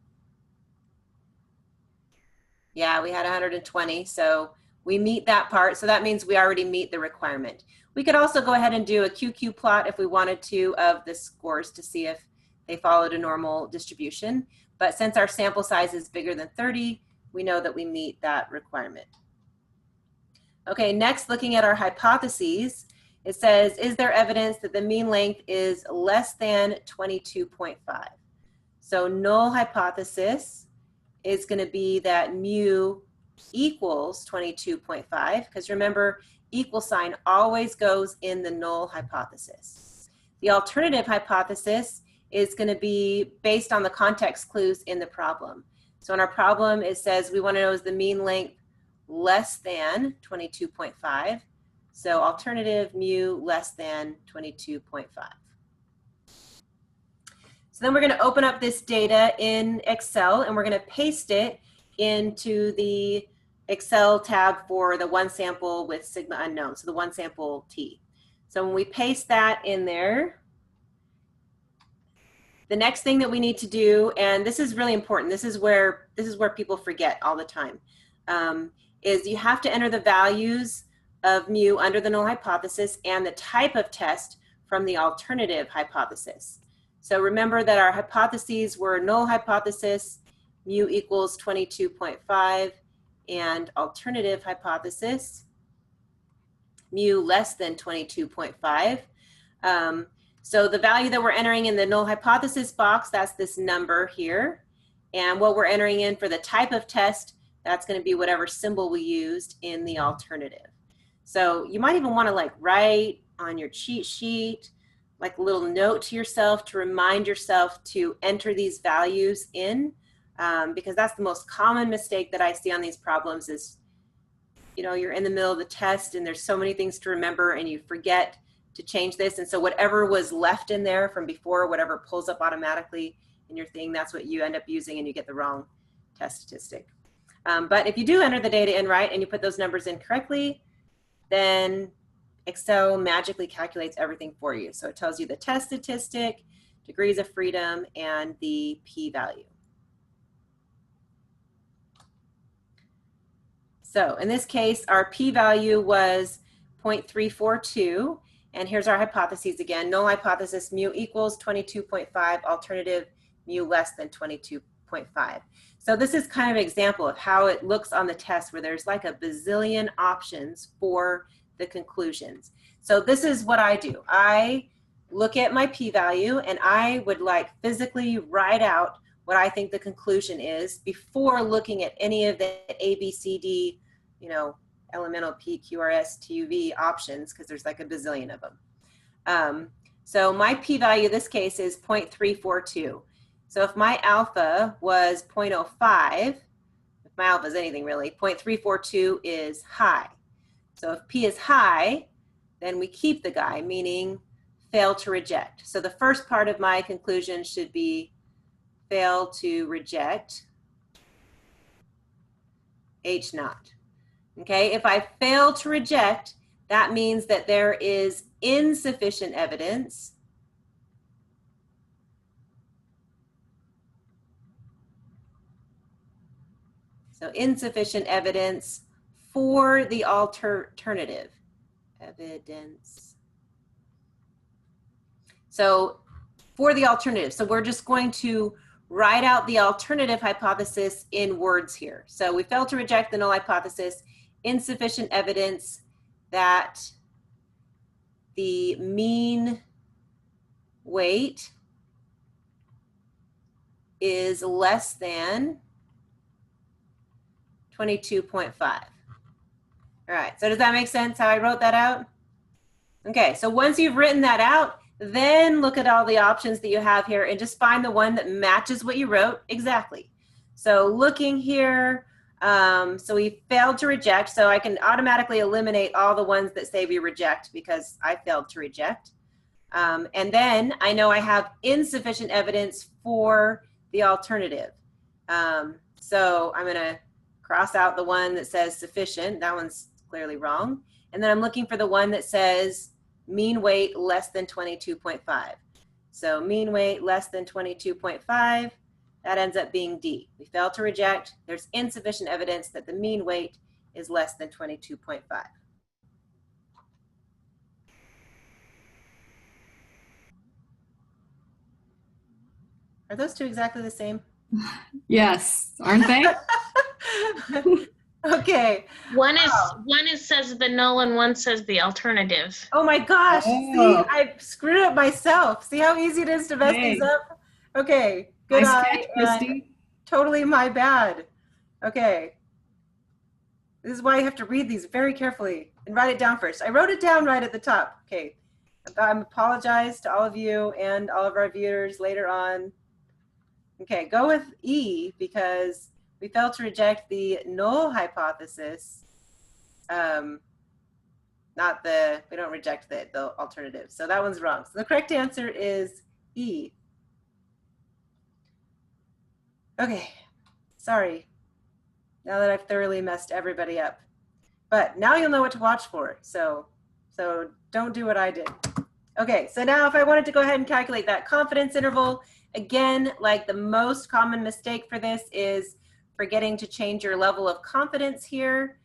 S1: Yeah, we had 120, so we meet that part. So that means we already meet the requirement. We could also go ahead and do a QQ plot if we wanted to of the scores to see if they followed a normal distribution. But since our sample size is bigger than 30, we know that we meet that requirement. Okay, next, looking at our hypotheses, it says, is there evidence that the mean length is less than 22.5? So null hypothesis is going to be that mu equals 22.5, because remember, equal sign always goes in the null hypothesis. The alternative hypothesis is going to be based on the context clues in the problem. So in our problem, it says we want to know is the mean length less than 22.5. So alternative mu less than 22.5. So then we're going to open up this data in Excel and we're going to paste it into the Excel tab for the one sample with sigma unknown, so the one sample T. So when we paste that in there, the next thing that we need to do, and this is really important, this is where people forget all the time, is you have to enter the values of mu under the null hypothesis and the type of test from the alternative hypothesis. So remember that our hypotheses were null hypothesis, mu equals 22.5, and alternative hypothesis, mu less than 22.5. So the value that we're entering in the null hypothesis box, that's this number here. And what we're entering in for the type of test, that's going to be whatever symbol we used in the alternative. So you might even want to like write on your cheat sheet, like a little note to yourself to remind yourself to enter these values in, because that's the most common mistake that I see on these problems is, you know, you're in the middle of the test and there's so many things to remember and you forget to change this. And so whatever was left in there from before, whatever pulls up automatically in your thing, that's what you end up using and you get the wrong test statistic. But if you do enter the data in right and you put those numbers in correctly, then Excel magically calculates everything for you. So it tells you the test statistic, degrees of freedom, and the p-value. So in this case, our p-value was 0.342, and here's our hypotheses again. Null hypothesis, mu equals 22.5, alternative, mu less than 22.5. So this is kind of an example of how it looks on the test where there's like a bazillion options for the conclusions. So this is what I do. I look at my p-value and I would like physically write out what I think the conclusion is before looking at any of the A, B, C, D, you know, elemental P, Q, R, S, T, U, V options, because there's like a bazillion of them. So my p-value this case is 0.342. So if my alpha was 0.05, if my alpha is anything really, 0.342 is high. So if P is high, then we keep the guy, meaning fail to reject. So the first part of my conclusion should be fail to reject H naught. Okay, if I fail to reject, that means that there is insufficient evidence insufficient evidence for the alternative evidence. So for the alternative, so we're just going to write out the alternative hypothesis in words here. So we failed to reject the null hypothesis, insufficient evidence that the mean weight is less than 22.5. All right, so does that make sense how I wrote that out? Okay, so once you've written that out, then look at all the options that you have here and just find the one that matches what you wrote exactly. So looking here, So we failed to reject, so I can automatically eliminate all the ones that say we reject because I failed to reject. And then I know I have insufficient evidence for the alternative. So I'm gonna cross out the one that says sufficient. That one's clearly wrong. And then I'm looking for the one that says mean weight less than 22.5. So mean weight less than 22.5, that ends up being D. We failed to reject. There's insufficient evidence that the mean weight is less than 22.5. Are those two exactly the same?
S2: Yes, aren't they?
S1: Okay.
S3: One is says the null and one says the alternative.
S1: Oh my gosh.
S2: Oh.
S1: See, I screwed up myself. See how easy it is to mess these up? Okay. Good
S2: Nice
S1: eye.
S2: catch, Christy.
S1: Totally my bad. Okay. This is why you have to read these very carefully and write it down first. I wrote it down right at the top. Okay. I apologize to all of you and all of our viewers later on. Okay, go with E because we failed to reject the null hypothesis. We don't reject the alternative. So that one's wrong. So the correct answer is E. Okay, sorry. Now that I've thoroughly messed everybody up. But now you'll know what to watch for. So don't do what I did. Okay, so now if I wanted to go ahead and calculate that confidence interval, again, like the most common mistake for this is forgetting to change your level of confidence here.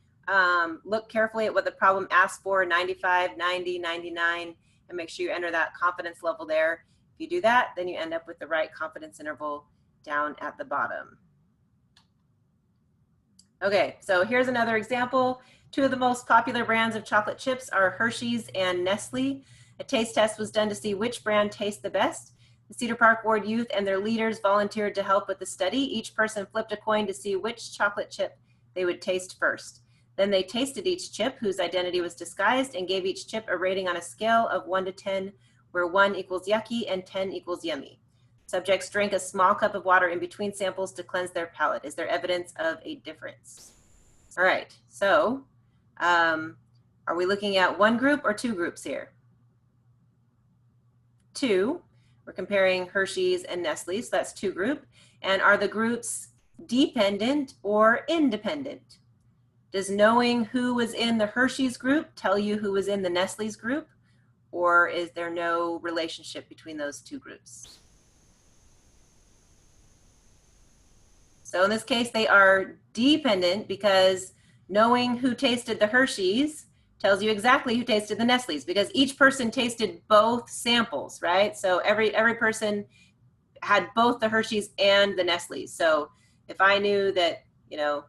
S1: Look carefully at what the problem asks for, 95, 90, 99, and make sure you enter that confidence level there. If you do that, then you end up with the right confidence interval down at the bottom. Okay, so here's another example. Two of the most popular brands of chocolate chips are Hershey's and Nestle. A taste test was done to see which brand tastes the best. The Cedar Park Ward youth and their leaders volunteered to help with the study. Each person flipped a coin to see which chocolate chip they would taste first. Then they tasted each chip, whose identity was disguised, and gave each chip a rating on a scale of 1 to 10, where 1 equals yucky and 10 equals yummy. Subjects drank a small cup of water in between samples to cleanse their palate. Is there evidence of a difference? All right, so are we looking at one group or two groups here? Two. We're comparing Hershey's and Nestle, so that's two group. And are the groups dependent or independent? Does knowing who was in the Hershey's group tell you who was in the Nestle's group? Or is there no relationship between those two groups? So in this case, they are dependent because knowing who tasted the Hershey's tells you exactly who tasted the Nestle's because each person tasted both samples, right? So every person had both the Hershey's and the Nestle's. So if I knew that, you know,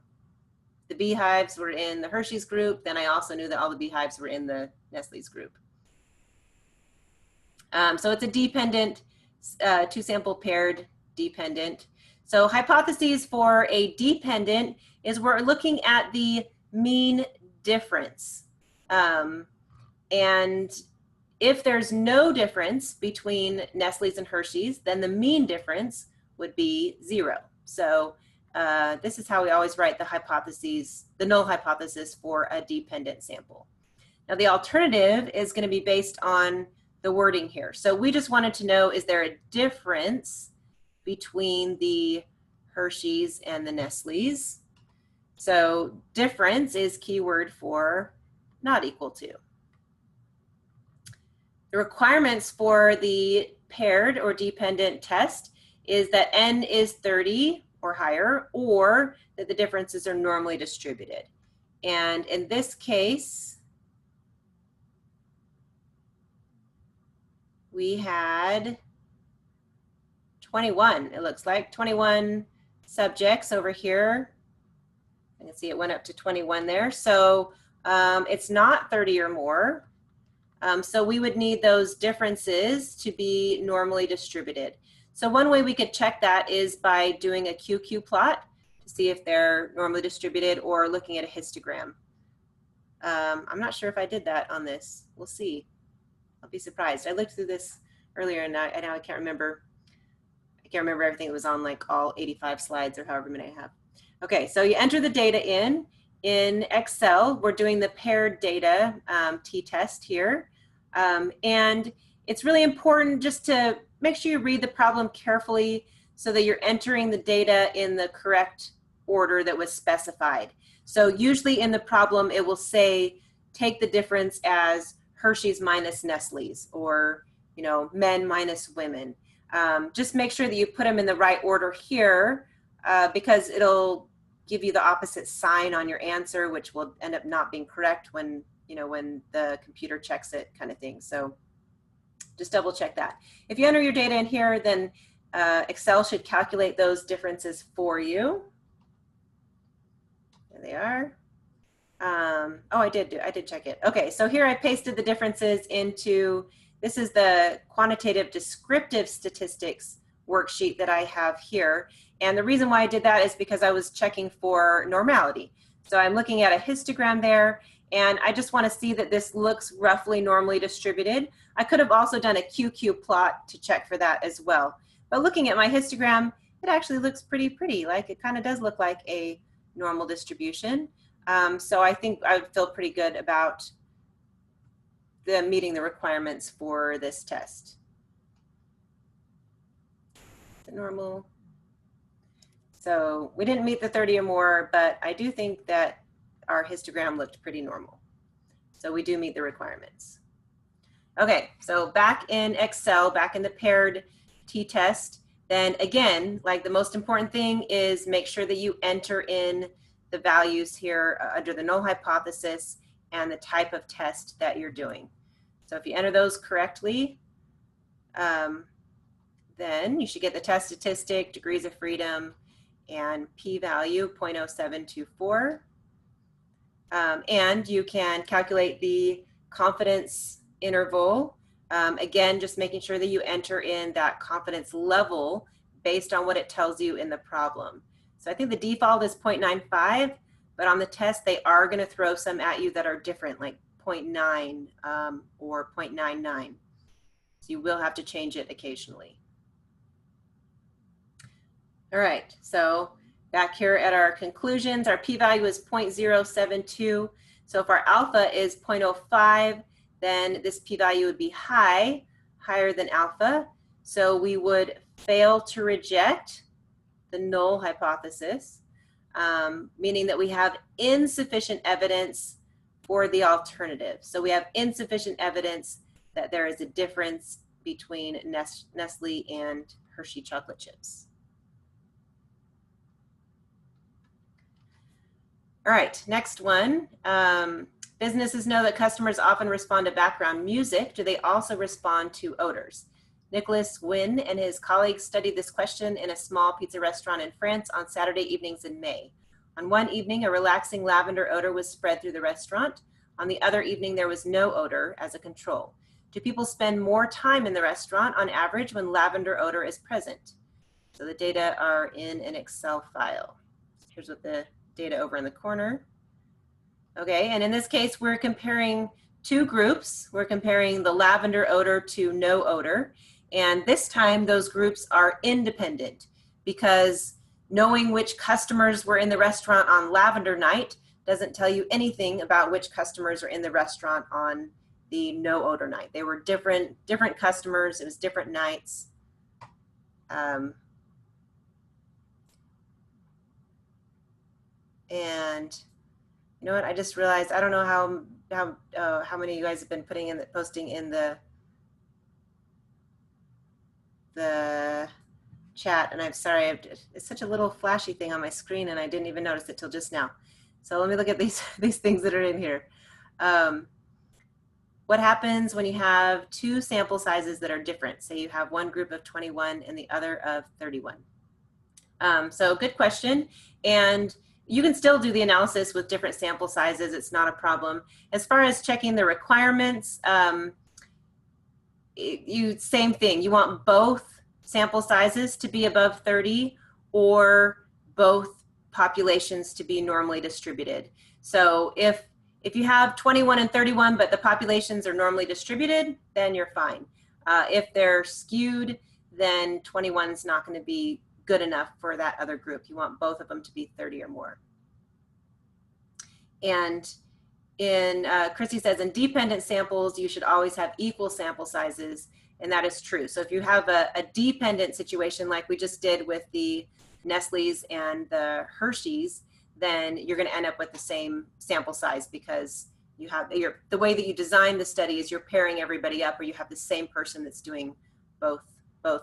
S1: the beehives were in the Hershey's group, then I also knew that all the beehives were in the Nestle's group. So it's a dependent, two sample paired dependent. So hypotheses for a dependent is we're looking at the mean difference. And if there's no difference between Nestle's and Hershey's, then the mean difference would be 0. So this is how we always write the hypotheses, the null hypothesis for a dependent sample. Now the alternative is going to be based on the wording here. So we just wanted to know, is there a difference between the Hershey's and the Nestle's? So difference is keyword for not equal to. The requirements for the paired or dependent test is that n is 30 or higher, or that the differences are normally distributed. And in this case, we had 21, it looks like, 21 subjects over here. I can see it went up to 21 there. So it's not 30 or more. So we would need those differences to be normally distributed. So one way we could check that is by doing a QQ plot to see if they're normally distributed or looking at a histogram. I'm not sure if I did that on this. We'll see. I'll be surprised. I looked through this earlier and now I can't remember. I can't remember everything that was on like all 85 slides or however many I have. Okay, so you enter the data in Excel. We're doing the paired data t-test here. And it's really important just to make sure you read the problem carefully so that you're entering the data in the correct order that was specified. So usually in the problem, it will say, take the difference as Hershey's minus Nestle's, or, you know, men minus women. Just make sure that you put them in the right order here, because it'll give you the opposite sign on your answer, which will end up not being correct when, you know, when the computer checks it, kind of thing. So just double check that. If you enter your data in here, then Excel should calculate those differences for you. There they are. Oh, I did check it. Okay, so here I pasted the differences into, this is the quantitative descriptive statistics worksheet that I have here. And the reason why I did that is because I was checking for normality. So I'm looking at a histogram there, and I just want to see that this looks roughly normally distributed. I could have also done a QQ plot to check for that as well. But looking at my histogram, it actually looks pretty. Like, it kind of does look like a normal distribution. So I think I would feel pretty good about meeting the requirements for this test. The normal. So we didn't meet the 30 or more, but I do think that our histogram looked pretty normal. So we do meet the requirements. Okay, so back in Excel, back in the paired t-test, then again, like, the most important thing is make sure that you enter in the values here under the null hypothesis and the type of test that you're doing. So if you enter those correctly, then you should get the test statistic, degrees of freedom, and p-value 0.0724. And you can calculate the confidence interval. Again, just making sure that you enter in that confidence level based on what it tells you in the problem. So I think the default is 0.95, but on the test, they are going to throw some at you that are different, like 0.9 or 0.99. So you will have to change it occasionally. All right, so back here at our conclusions, our p-value is 0.072. So if our alpha is 0.05, then this p-value would be higher than alpha. So we would fail to reject the null hypothesis, meaning that we have insufficient evidence for the alternative. So we have insufficient evidence that there is a difference between Nestle and Hershey chocolate chips. All right, next one. Businesses know that customers often respond to background music. Do they also respond to odors? Nicholas Wynn and his colleagues studied this question in a small pizza restaurant in France on Saturday evenings in May. On one evening, a relaxing lavender odor was spread through the restaurant. On the other evening, there was no odor as a control. Do people spend more time in the restaurant on average when lavender odor is present? So the data are in an Excel file. Here's what the data over in the corner. Okay, and in this case, we're comparing two groups. We're comparing the lavender odor to no odor. And this time, those groups are independent, because knowing which customers were in the restaurant on lavender night doesn't tell you anything about which customers are in the restaurant on the no odor night. They were different customers. It was different nights. And you know what? I just realized, I don't know how many of you guys have been posting in the chat, and I'm sorry, it's such a little flashy thing on my screen, and I didn't even notice it till just now. So let me look at these things that are in here. What happens when you have two sample sizes that are different? Say you have one group of 21 and the other of 31. So good question. And you can still do the analysis with different sample sizes. It's not a problem. As far as checking the requirements, same thing. You want both sample sizes to be above 30 or both populations to be normally distributed. So if you have 21 and 31, but the populations are normally distributed, then you're fine. If they're skewed, then 21 is not going to be good enough for that other group. You want both of them to be 30 or more. And Christy says, in dependent samples, you should always have equal sample sizes, and that is true. So if you have a dependent situation like we just did with the Nestle's and the Hershey's, then you're going to end up with the same sample size, because you have the way that you design the study is you're pairing everybody up, or you have the same person that's doing both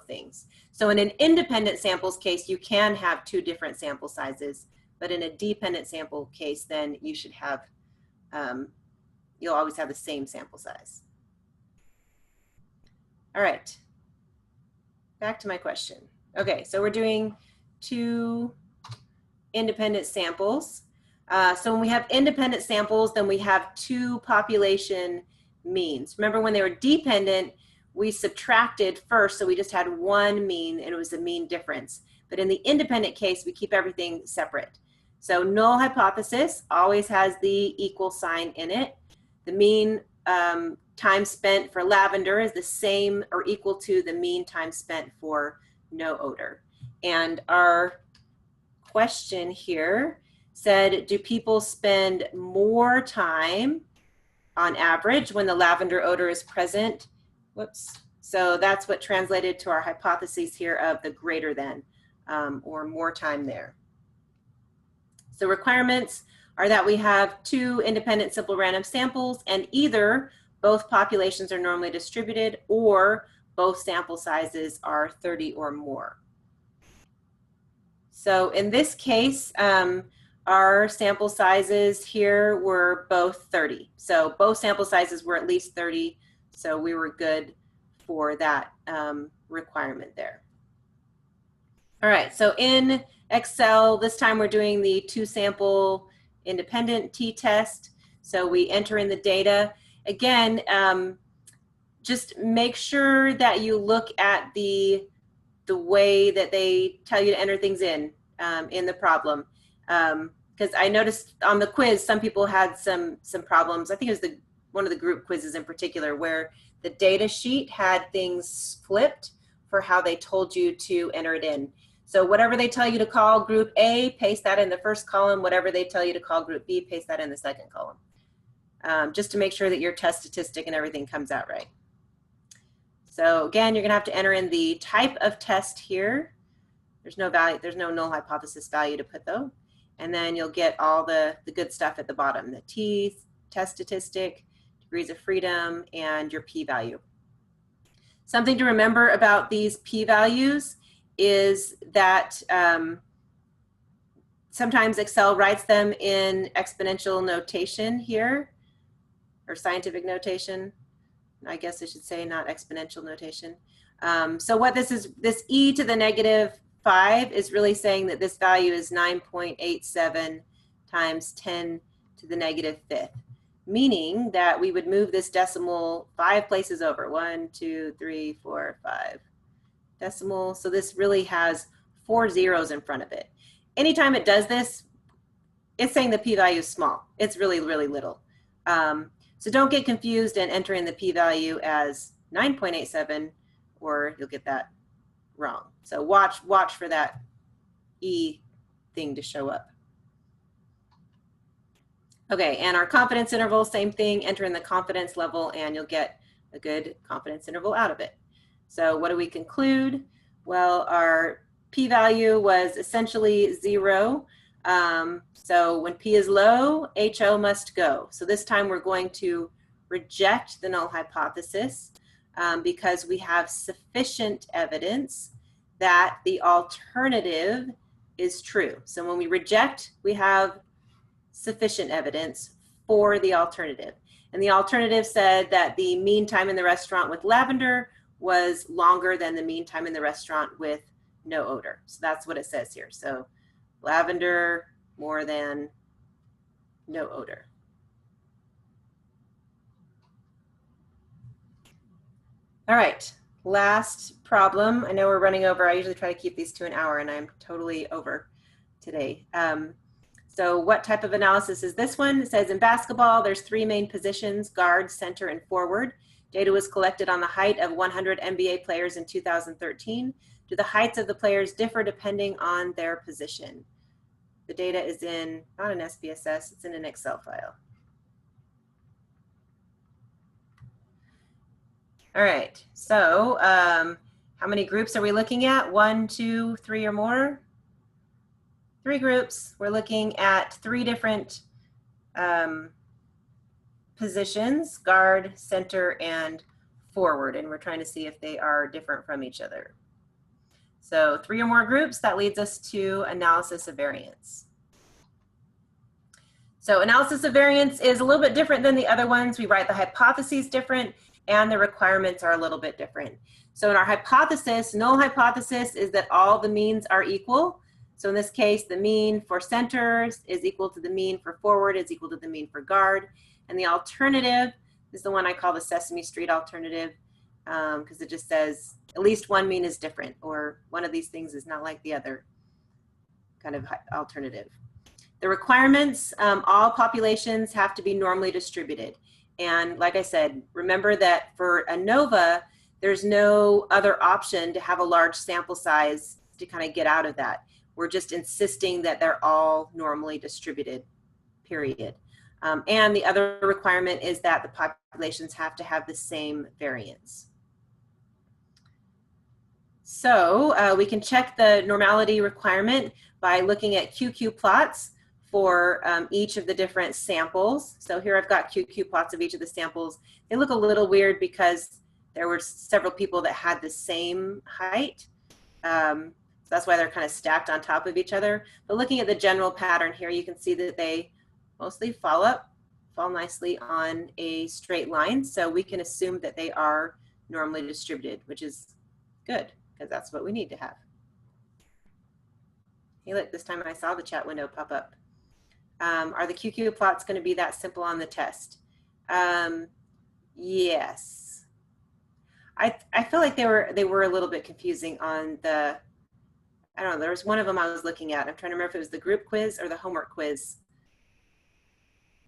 S1: things. So in an independent samples case, you can have two different sample sizes, but in a dependent sample case, then you should have, you'll always have the same sample size. All right, back to my question. Okay, so we're doing two independent samples. So when we have independent samples, then we have two population means. Remember, when they were dependent, we subtracted first, so we just had one mean, and it was a mean difference. But in the independent case, we keep everything separate. So null hypothesis always has the equal sign in it. The mean time spent for lavender is the same or equal to the mean time spent for no odor. And our question here said, do people spend more time on average when the lavender odor is present? Whoops. So that's what translated to our hypotheses here of the greater than, or more time there. So requirements are that we have two independent simple random samples, and either both populations are normally distributed, or both sample sizes are 30 or more. So in this case, our sample sizes here were both 30. So both sample sizes were at least 30. So we were good for that requirement there. All right, so in Excel, this time we're doing the two sample independent t-test. So we enter in the data. Again, just make sure that you look at the way that they tell you to enter things in the problem. Because I noticed on the quiz, some people had some problems. I think it was one of the group quizzes in particular, where the data sheet had things flipped for how they told you to enter it in. So whatever they tell you to call group A, paste that in the first column. Whatever they tell you to call group B, paste that in the second column. Just to make sure that your test statistic and everything comes out right. So again, you're gonna have to enter in the type of test here. There's no value, there's no null hypothesis value to put though. And then you'll get all the good stuff at the bottom, the T, test statistic, degrees of freedom, and your p-value. Something to remember about these p-values is that sometimes Excel writes them in exponential notation here, or scientific notation. I guess I should say not exponential notation. So what this is, this e to the negative 5 is really saying that this value is 9.87 times 10 to the negative 5th, meaning that we would move this decimal 5 places over. 1, 2, 3, 4, 5 decimal. So this really has 4 zeros in front of it. Anytime it does this, it's saying the p-value is small. It's really, really little. So don't get confused and enter in the p-value as 9.87, or you'll get that wrong. So watch for that E thing to show up. Okay, and our confidence interval, same thing, enter in the confidence level and you'll get a good confidence interval out of it. So what do we conclude? Well, our p-value was essentially 0. So when p is low, HO must go. So this time we're going to reject the null hypothesis because we have sufficient evidence that the alternative is true. So when we reject, we have sufficient evidence for the alternative. And the alternative said that the mean time in the restaurant with lavender was longer than the mean time in the restaurant with no odor. So that's what it says here. So lavender more than no odor. All right, last problem. I know we're running over. I usually try to keep these to an hour and I'm totally over today. So what type of analysis is this one? It says in basketball, there's 3 main positions, guard, center, and forward. Data was collected on the height of 100 NBA players in 2013. Do the heights of the players differ depending on their position? The data is in, not an SPSS, it's in an Excel file. All right, so how many groups are we looking at? 1, 2, 3 or more? 3 groups. We're looking at 3 different positions, guard, center, and forward, and we're trying to see if they are different from each other. So 3 or more groups, that leads us to analysis of variance. So analysis of variance is a little bit different than the other ones. We write the hypotheses different, and the requirements are a little bit different. So in our hypothesis, null hypothesis is that all the means are equal. So in this case, the mean for centers is equal to the mean for forward is equal to the mean for guard. And the alternative is the one I call the Sesame Street alternative, because it just says at least one mean is different, or one of these things is not like the other kind of alternative. The requirements, all populations have to be normally distributed. And like I said, remember that for ANOVA, there's no other option to have a large sample size to kind of get out of that. We're just insisting that they're all normally distributed, period. And the other requirement is that the populations have to have the same variance. So we can check the normality requirement by looking at QQ plots for each of the different samples. So here I've got QQ plots of each of the samples. They look a little weird because there were several people that had the same height. So that's why they're kind of stacked on top of each other. But looking at the general pattern here, you can see that they mostly fall nicely on a straight line. So we can assume that they are normally distributed, which is good because that's what we need to have. Hey, look, this time I saw the chat window pop up. Are the QQ plots going to be that simple on the test? Yes. I feel like they were a little bit confusing on the, I don't know, there was one of them I was looking at. I'm trying to remember if it was the group quiz or the homework quiz.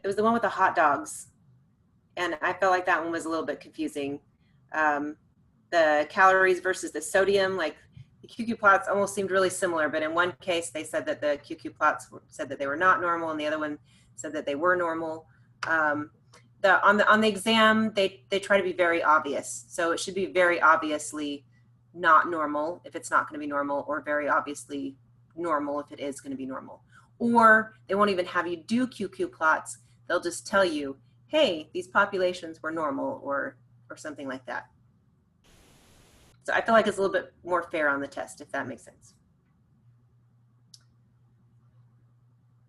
S1: It was the one with the hot dogs. And I felt like that one was a little bit confusing. The calories versus the sodium, like the QQ plots almost seemed really similar, but in one case they said that the QQ plots said that they were not normal, and the other one said that they were normal. On the exam, they try to be very obvious. So it should be very obviously not normal if it's not going to be normal, or very obviously normal if it is going to be normal. Or they won't even have you do QQ plots. They'll just tell you, hey, these populations were normal, or something like that. So I feel like it's a little bit more fair on the test, if that makes sense.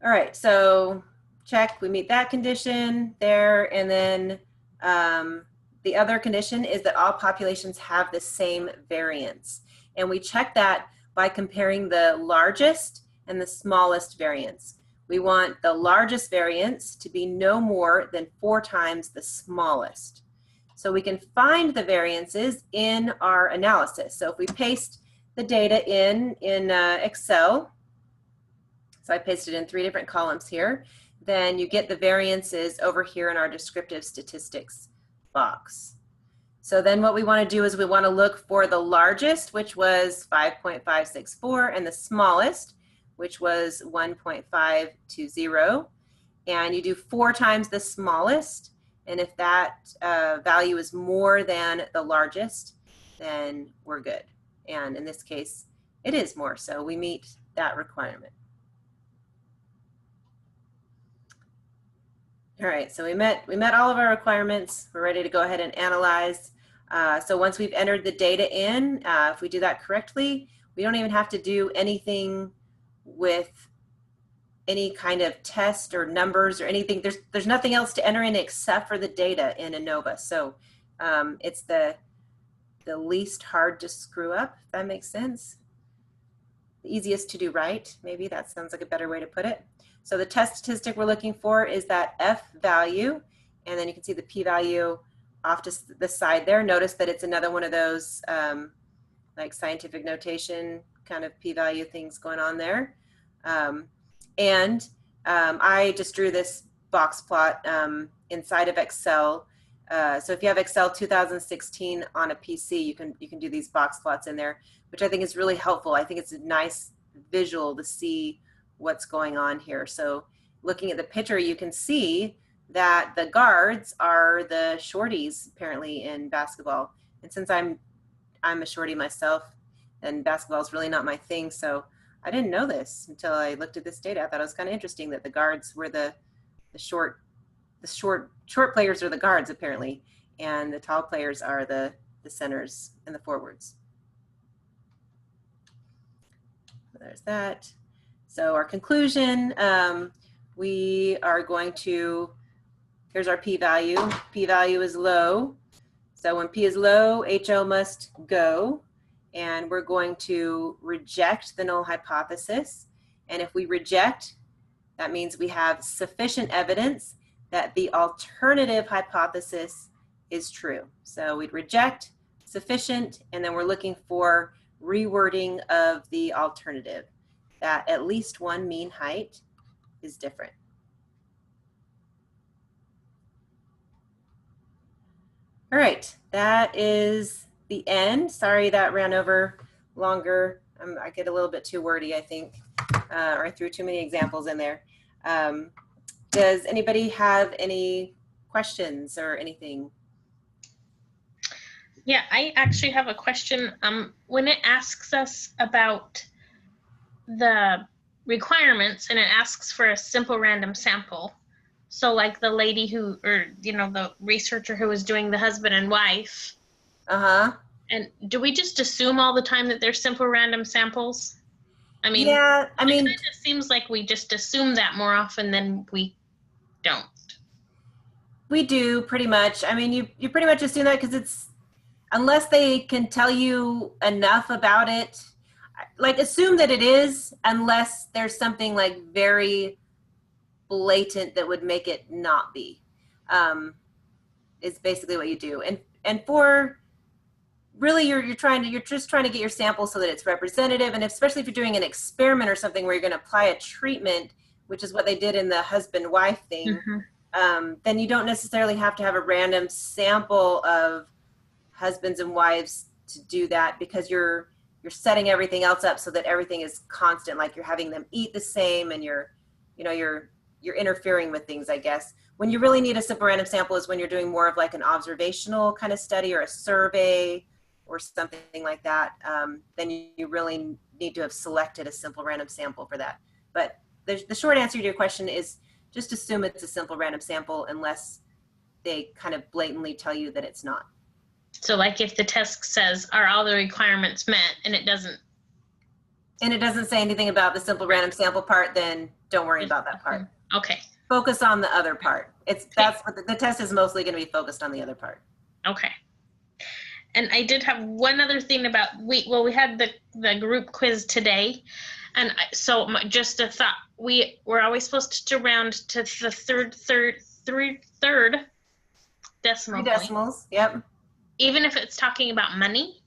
S1: All right, so check, we meet that condition there, and then the other condition is that all populations have the same variance. And we check that by comparing the largest and the smallest variance. We want the largest variance to be no more than 4 times the smallest. So we can find the variances in our analysis. So if we paste the data in Excel, so I pasted in 3 different columns here, then you get the variances over here in our descriptive statistics box. So then what we want to do is we want to look for the largest, which was 5.564, and the smallest, which was 1.520. And you do 4 times the smallest. And if that value is more than the largest, then we're good. And in this case, it is more, so we meet that requirement. All right, so we met all of our requirements. We're ready to go ahead and analyze. So once we've entered the data in, if we do that correctly, we don't even have to do anything with any kind of test or numbers or anything. There's nothing else to enter in except for the data in ANOVA. So it's the least hard to screw up, if that makes sense. The easiest to do right, maybe that sounds like a better way to put it. So the test statistic we're looking for is that F value, and then you can see the p-value off to the side there. Notice that it's another one of those like scientific notation kind of p-value things going on there. I just drew this box plot inside of Excel. So if you have Excel 2016 on a PC, you can do these box plots in there. which I think is really helpful. I think it's a nice visual to see what's going on here. So looking at the picture, you can see that the guards are the shorties apparently in basketball. And since I'm a shorty myself, and basketball is really not my thing, so I didn't know this until I looked at this data. I thought it was kind of interesting that the guards were the short players are the guards apparently, and the tall players are the centers and the forwards. There's that. So our conclusion, we are going to, here's our p-value. P-value is low. So when p is low, HO must go. And we're going to reject the null hypothesis. And if we reject, that means we have sufficient evidence that the alternative hypothesis is true. So we'd reject, sufficient, and then we're looking for rewording of the alternative, that at least one mean height is different. All right, that is the end. Sorry that ran over longer. I get a little bit too wordy, I think, or I threw too many examples in there. Does anybody have any questions or anything?
S3: Yeah, I actually have a question. When it asks us about the requirements and it asks for a simple random sample, so like the lady who, or the researcher who was doing the husband and wife, and do we just assume all the time that they're simple random samples? I mean,
S1: yeah, I mean,
S3: it kind of seems like we just assume that more often than we don't.
S1: We do pretty much. I mean, you pretty much assume that because it's, unless they can tell you enough about it, like assume that it is, unless there's something like very blatant that would make it not be, is basically what you do. And for really, you're just trying to get your sample so that it's representative. And especially if you're doing an experiment or something where you're going to apply a treatment, which is what they did in the husband-wife thing, then you don't necessarily have to have a random sample of husbands and wives to do that, because you're setting everything else up so that everything is constant, like you're having them eat the same, and you're interfering with things, I guess. When you really need a simple random sample is when you're doing more of like an observational kind of study or a survey or something like that. Then you really need to have selected a simple random sample for that. But the short answer to your question is just assume it's a simple random sample unless they kind of blatantly tell you that it's not.
S3: So like if the test says, are all the requirements met, and it doesn't
S1: say anything about the simple random sample part, then don't worry about that part.
S3: Okay.
S1: Focus on the other part. That's what the test is mostly going to be focused on, the other part.
S3: Okay. And I did have one other thing about, we had the group quiz today, and just a thought, we're always supposed to round to the third decimal point.
S1: Decimals, yep.
S3: Even if it's talking about money,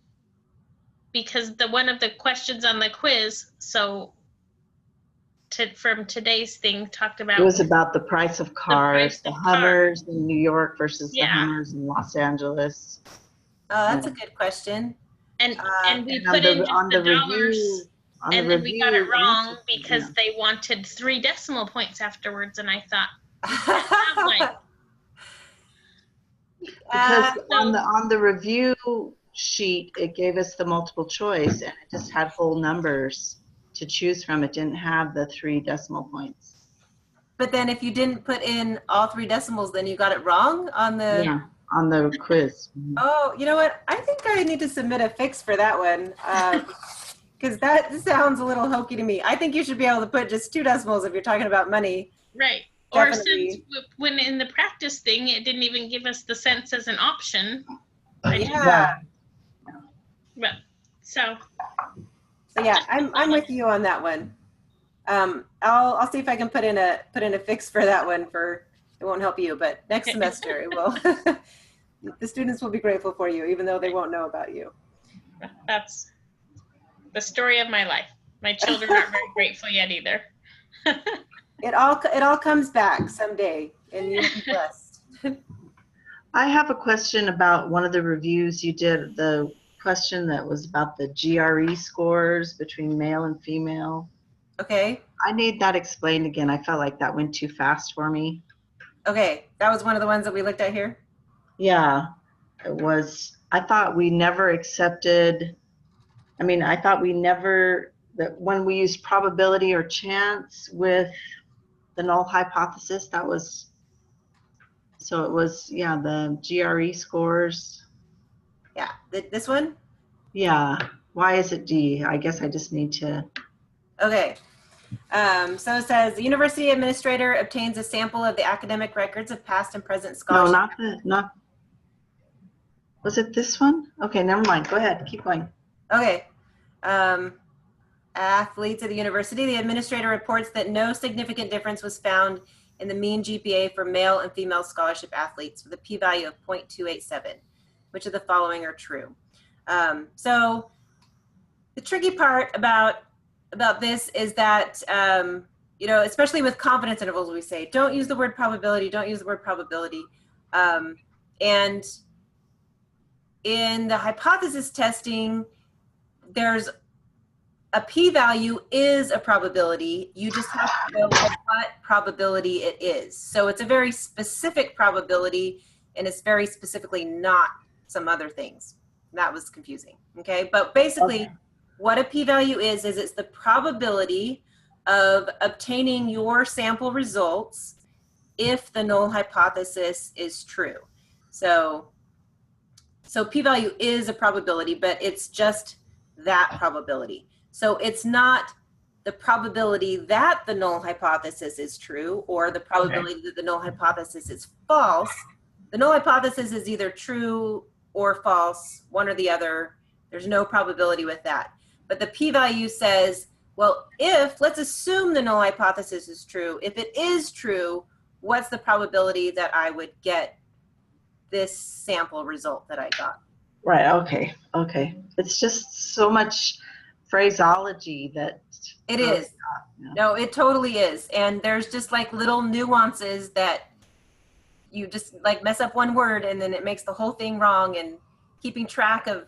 S3: because one of the questions on the quiz, from today's thing, talked about,
S4: it was about the price of cars, the Hummers in New York versus the Hummers in Los Angeles.
S1: That's a good question.
S3: And we put in just the dollars, and then we got it wrong because they wanted 3 decimal points afterwards, and I thought,
S4: because on the review sheet, it gave us the multiple choice, and it just had whole numbers to choose from. It didn't have the 3 decimal points.
S1: But then if you didn't put in all 3 decimals, then you got it wrong on the...
S4: Yeah, on the quiz.
S1: Oh, you know what? I think I need to submit a fix for that one, because that sounds a little hokey to me. I think you should be able to put just 2 decimals if you're talking about money.
S3: Right.
S1: Definitely.
S3: Or since when in the practice thing, it didn't even give us the cents as an option.
S1: Yeah.
S3: But, so
S1: yeah, I'm with you on that one. I'll see if I can put in a fix for that one. It won't help you, but next semester it will. The students will be grateful for you, even though they won't know about you.
S3: That's the story of my life. My children aren't very grateful yet either.
S1: It all comes back someday, and you'll be blessed.
S4: I have a question about one of the reviews you did, the question that was about the GRE scores between male and female.
S1: Okay.
S4: I need that explained again. I felt like that went too fast for me.
S1: Okay. That was one of the ones that we looked at here.
S4: Yeah, it was. I thought we never accepted, I thought we never, that when we used probability or chance with the null hypothesis, that was, so it was, yeah, the GRE scores.
S1: Yeah. This one?
S4: Yeah. Why is it D? I guess I just need to.
S1: Okay. So it says the university administrator obtains a sample of the academic records of past and present
S4: No,
S1: scholarship.
S4: was it this one? Okay, never mind. Go ahead. Keep going.
S1: Okay. Athletes at the university, the administrator reports that no significant difference was found in the mean GPA for male and female scholarship athletes with a p-value of 0.287. Which of the following are true? So the tricky part about this is that, especially with confidence intervals, we say, don't use the word probability, don't use the word probability. And in the hypothesis testing, there's a p-value is a probability. You just have to know what probability it is. So it's a very specific probability, and it's very specifically not some other things. That was confusing, okay? But basically, what a p-value is it's the probability of obtaining your sample results if the null hypothesis is true. So p-value is a probability, but it's just that probability. So it's not the probability that the null hypothesis is true or the probability that the null hypothesis is false. The null hypothesis is either true or false, one or the other. There's no probability with that. But the p-value says, well, let's assume the null hypothesis is true. If it is true, what's the probability that I would get this sample result that I got?
S4: Right, okay. It's just so much phraseology that.
S1: It is.
S4: Yeah.
S1: No, it totally is. And there's just like little nuances that you just like mess up one word and then it makes the whole thing wrong, and keeping track of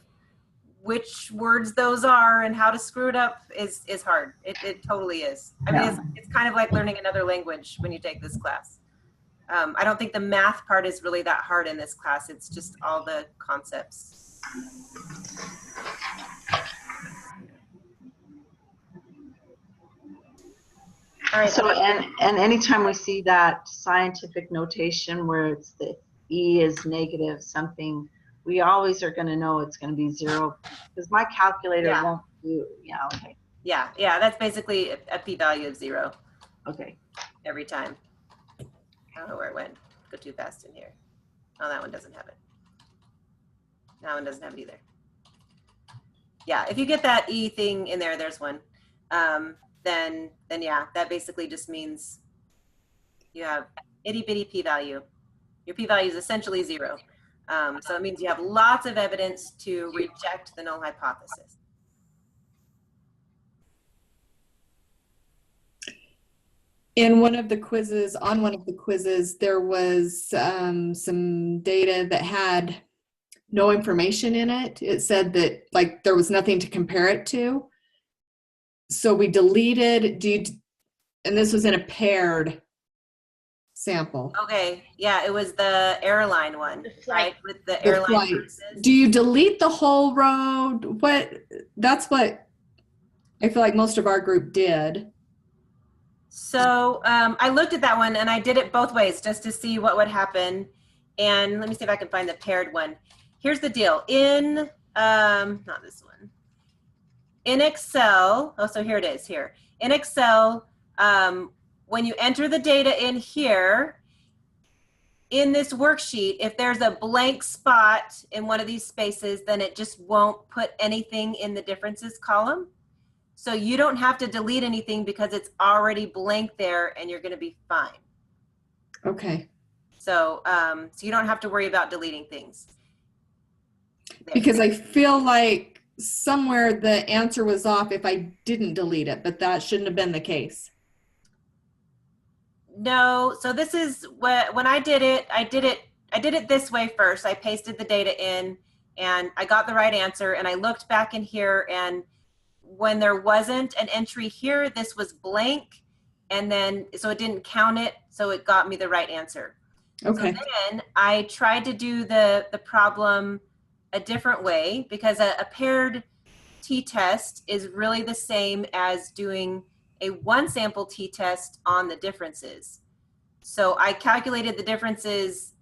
S1: which words those are and how to screw it up is hard. It totally is. I mean, it's kind of like learning another language when you take this class. I don't think the math part is really that hard in this class. It's just all the concepts. All right.
S4: So, and anytime we see that scientific notation where it's the E is negative something, we always are going to know it's going to be 0 because my calculator won't do. Yeah. Okay.
S1: Yeah. That's basically a p-value of 0.
S4: Okay.
S1: Every time. I don't know where it went. Go too fast in here. Oh, that one doesn't have it. That one doesn't have it either. Yeah, if you get that E thing in there, there's one. Then yeah, that basically just means you have itty bitty p-value. Your p-value is essentially 0. So it means you have lots of evidence to reject the null hypothesis.
S2: On one of the quizzes, there was some data that had no information in it. It said that like there was nothing to compare it to. So we deleted, and this was in a paired sample.
S1: Okay, yeah, it was the airline one, right? With the airline
S2: flights. Do you delete the whole row? That's what I feel like most of our group did.
S1: So I looked at that one and I did it both ways just to see what would happen. And let me see if I can find the paired one. Here's the deal. In, not this one. In Excel, oh, so here it is here. In Excel, when you enter the data in here, in this worksheet, if there's a blank spot in one of these spaces, then it just won't put anything in the differences column. So you don't have to delete anything because it's already blank there and you're going to be fine.
S2: Okay.
S1: So, so you don't have to worry about deleting things. There.
S2: Because I feel like somewhere the answer was off if I didn't delete it, but that shouldn't have been the case.
S1: No, so this is when I did it this way first. I pasted the data in and I got the right answer, and I looked back in here, and when there wasn't an entry here, this was blank, and then so it didn't count it, so it got me the right answer.
S2: Okay.
S1: So then I tried to do the problem a different way, because a paired t-test is really the same as doing a one sample t-test on the differences. So I calculated the differences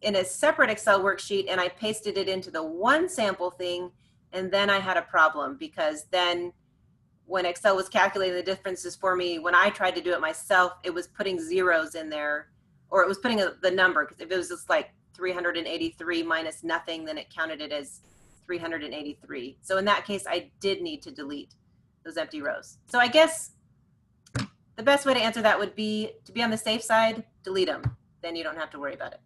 S1: in a separate Excel worksheet, and I pasted it into the one sample thing, and then I had a problem, because then when Excel was calculating the differences for me, when I tried to do it myself, it was putting zeros in there, or it was putting the number, because if it was just like 383 minus nothing, then it counted it as 383. So in that case, I did need to delete those empty rows. So I guess the best way to answer that would be to be on the safe side, delete them. Then you don't have to worry about it.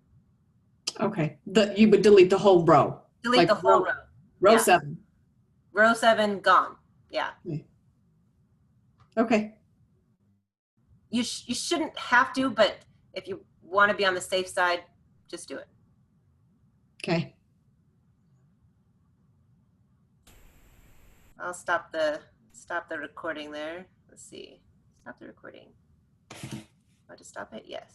S2: Okay. You would delete the whole row.
S1: Delete
S2: Like
S1: the whole row.
S2: Row
S1: Yeah.
S2: 7.
S1: Row 7 gone. Yeah.
S2: Okay.
S1: You shouldn't have to, but if you want to be on the safe side, just do it.
S2: Okay.
S1: I'll stop the recording there. Let's see. Stop the recording. Want to stop it? Yes.